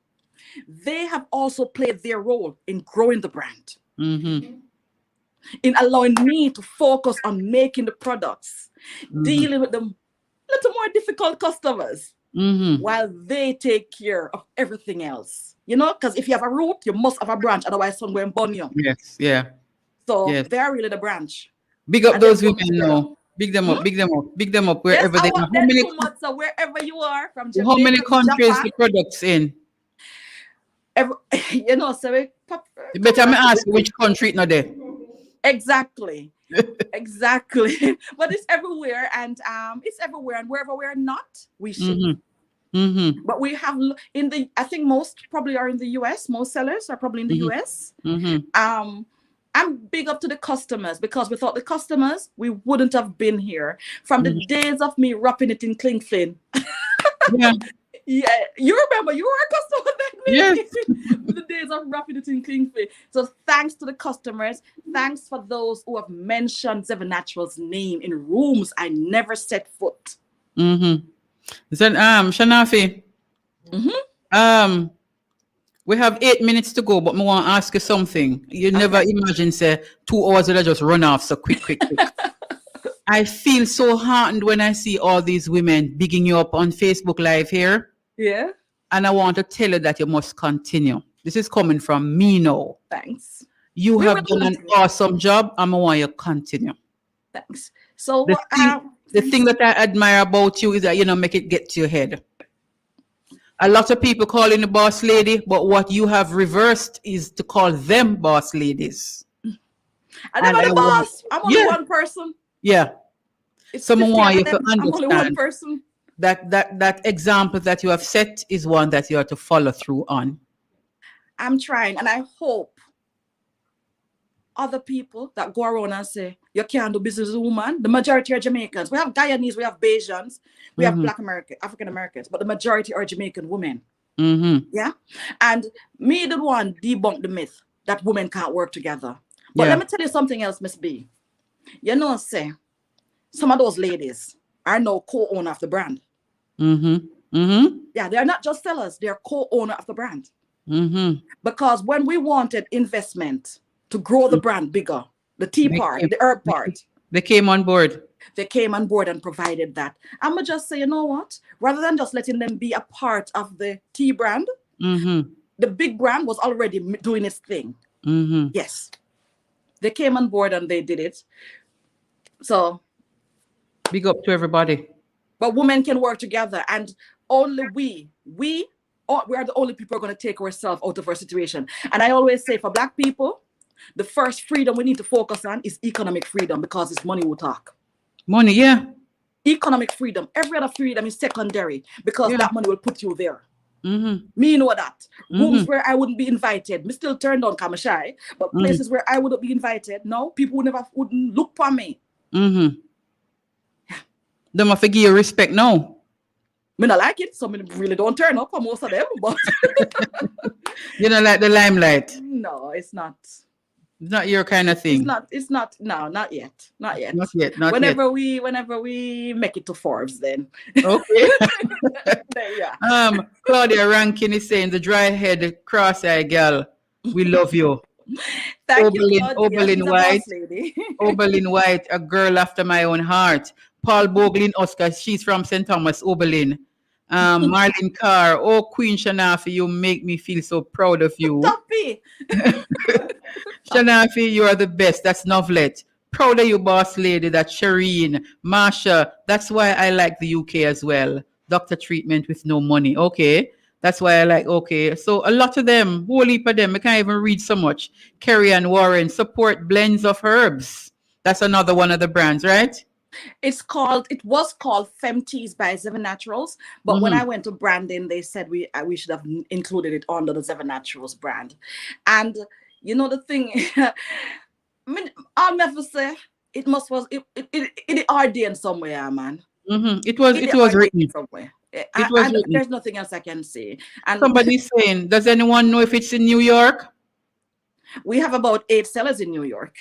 They have also played their role in growing the brand. In allowing me to focus on making the products, dealing with the little more difficult customers, while they take care of everything else. You know, because if you have a root, you must have a branch, otherwise someone will burn you. Yes, yeah. So they are really the branch. Big up those women now. Big them up, big them up, big them up wherever they are. So wherever you are, from Jamaica, how many countries Japan, the products in? You know, so you better me ask which country it's not there. Exactly. Exactly. But it's everywhere, and wherever we're not, we ship. But we have I think most probably are in the US. Most sellers are probably in the US. I'm big up to the customers because without the customers, we wouldn't have been here. From the days of me wrapping it in cling film. Yeah, you remember you were a customer then. Yes. The days of wrapping it in cling film. So thanks to the customers. Thanks for those who have mentioned Zeva Natural's name in rooms I never set foot. So, Shanafi, we have 8 minutes to go, but I want to ask you something. You never imagine, say, 2 hours will just run off so quick. I feel so heartened when I see all these women bigging you up on Facebook Live here. Yeah. And I want to tell you that you must continue. This is coming from me now. Thanks. You have done an awesome job. I want you to continue. Thanks. So the thing that I admire about you is that you know make it get to your head. A lot of people call you the boss lady, but what you have reversed is to call them boss ladies. I'm not a boss. I'm only one person. Yeah. Someone want you to understand. I'm only one person. That example that you have set is one that you have to follow through on. I'm trying, and I hope other people that go around and say, you can't do business as a woman. The majority are Jamaicans. We have Guyanese, we have Bajans, we have Black American, African Americans, but the majority are Jamaican women. Yeah. And me, the one, debunk the myth that women can't work together. But let me tell you something else, Miss B. You know, say, some of those ladies are now co-owner of the brand. Yeah, they're not just sellers, they're co-owner of the brand. Because when we wanted investment to grow the brand bigger, the tea part, the herb part, they came on board. They came on board and provided that. I'm going to just say, you know what? Rather than just letting them be a part of the tea brand, the big brand was already doing its thing. Yes. They came on board and they did it. So. Big up to everybody. But women can work together, and only we are the only people who are going to take ourselves out of our situation. And I always say, for Black people, the first freedom we need to focus on is economic freedom, because it's money we talk. Money, yeah. Economic freedom. Every other freedom is secondary, because that money will put you there. Me know that. Rooms where I wouldn't be invited, me still turn down Kamashai, but places where I wouldn't be invited, no, people wouldn't look for me. Them have to give you respect now. Me not like it, so me really don't turn up for most of them, but you don't like the limelight. No, it's not. It's not your kind of thing. It's not. No, not yet. Not yet. Not yet. Whenever we make it to Forbes, then. Okay. Yeah. Claudia Rankin is saying, the dry-headed, cross-eyed girl, we love you. Thank you, Oberlin White. Oberlin White, a girl after my own heart. Paul Boglin Oscar, she's from St. Thomas, Oberlin. Marlene Carr, oh, Queen Shanafi, you make me feel so proud of you. Tuppy. Shanafi, you are the best. That's Novelet. Proud of you, boss lady. That's Shireen. Marsha, that's why I like the UK as well. Doctor treatment with no money. Okay. That's why I like, okay. So a lot of them, whole heap of them, I can't even read so much. Kerry and Warren, support blends of herbs. That's another one of the brands, right? It was called Femteas by Seven Naturals, but when I went to branding, they said we should have included it under the Seven Naturals brand. And you know the thing, I'll never say it ordained somewhere, man. It was written somewhere. Written. There's nothing else I can say. And somebody's saying, does anyone know if it's in New York? We have about 8 sellers in New York.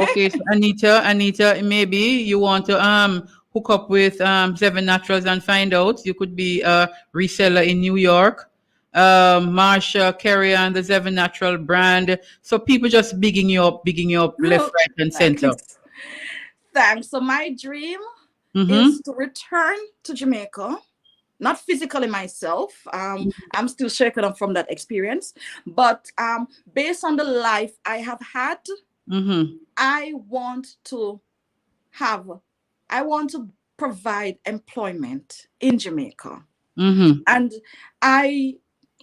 Okay, so Anita, maybe you want to hook up with Seven Naturals and find out. You could be a reseller in New York. Marsha, Kerry, and the Seven Natural brand. So people just bigging you up left, right, and center. Thanks. So my dream is to return to Jamaica. Not physically myself. I'm still shaking up from that experience. But based on the life I have had, I want to provide employment in Jamaica. And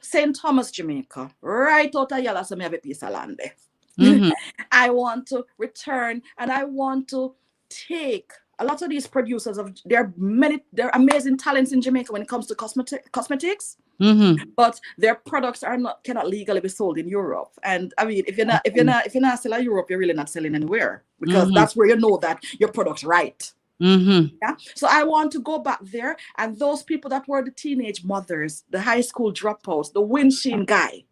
St. Thomas, Jamaica, right out of Yala, so me have a piece of land there. I want to return, and I want to take a lot of these producers there are amazing talents in Jamaica when it comes to cosmetics, but their products cannot legally be sold in Europe. And I mean, if you're not selling Europe, you're really not selling anywhere, because that's where you know that your product's right. Yeah. So I want to go back there, and those people that were the teenage mothers, the high school dropouts, the windshield guy.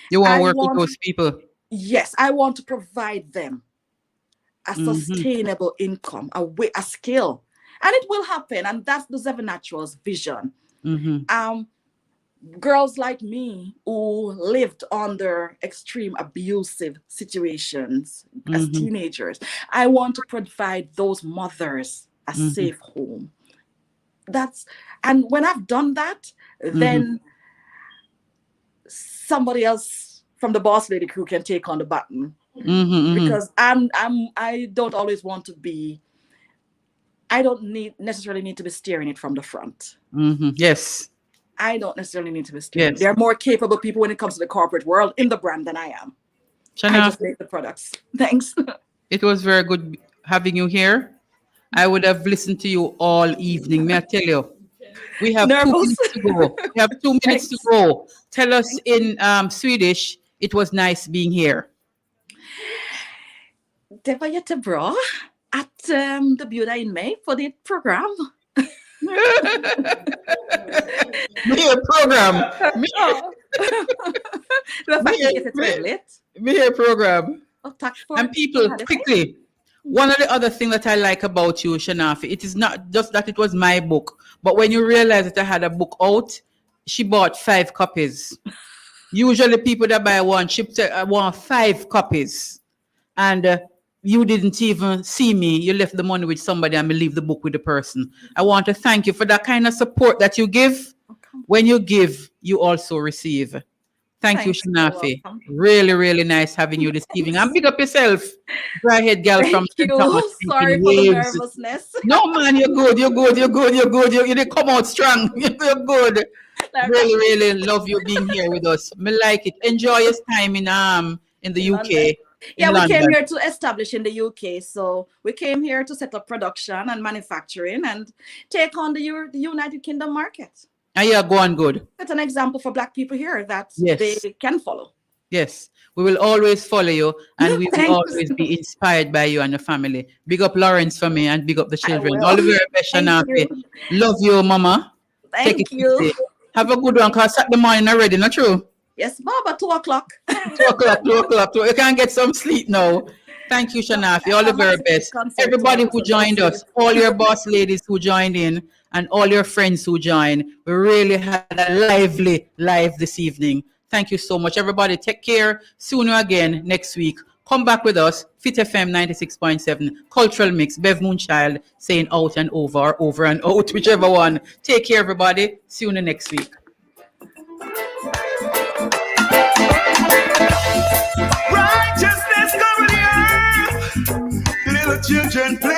You want to work with those people? Yes, I want to provide them a sustainable income, a skill, and it will happen. And that's the Seven Naturals vision. Girls like me who lived under extreme abusive situations as teenagers, I want to provide those mothers a safe home. And when I've done that, then somebody else from the Boss Lady crew can take on the baton. Because I don't always want to be. I don't necessarily need to be steering it from the front. Yes. I don't necessarily need to be steering. Yes. There are more capable people when it comes to the corporate world in the brand than I am. Shana, I just make the products. Thanks. It was very good having you here. I would have listened to you all evening. May I tell you? We have 2 minutes to go. We have 2 minutes to go. Tell us in Swedish it was nice being here? Devayete bro at the Buda in May for the program. Me here program. Me here program. And people, quickly, one of the other things that I like about you, Shanafi, it is not just that it was my book, but when you realize that I had a book out, she bought 5 copies. Usually people that buy one, she want 5 copies. And you didn't even see me. You left the money with somebody and me leave the book with the person. I want to thank you for that kind of support that you give. When you give, you also receive. Thank you, Shanafi. Really, really nice having you this evening. And big up yourself. Go ahead, girl. Thank you. Sorry for the nervousness. No, man, you're good. You're good. You're good. You're good. You did come out strong. You're good. Really, really love you being here with us. Me like it. Enjoy your time in the UK. Yeah, we came here to establish in the UK. So we came here to set up production and manufacturing and take on the United Kingdom market. And you're going good. That's an example for Black people here that they can follow. Yes, we will always follow you and we will always be inspired by you and your family. Big up Lawrence for me and big up the children. All the very best, Shanafi. Love you, Mama. Thank you. Easy. Have a good one because Saturday morning already, not true? Yes, Baba, 2 o'clock. 2 o'clock, 2 o'clock. You can get some sleep now. Thank you, Shanafi. All the very best. Everybody who joined us, all your boss ladies who joined in, and all your friends who joined. We really had a lively live this evening. Thank you so much. Everybody, take care. Sooner again next week. Come back with us. Fit FM 96.7, Cultural Mix, Bev Moonchild saying out and over, or over and out, whichever one. Take care, everybody. See you next week. Righteousness cover the earth. Little children play.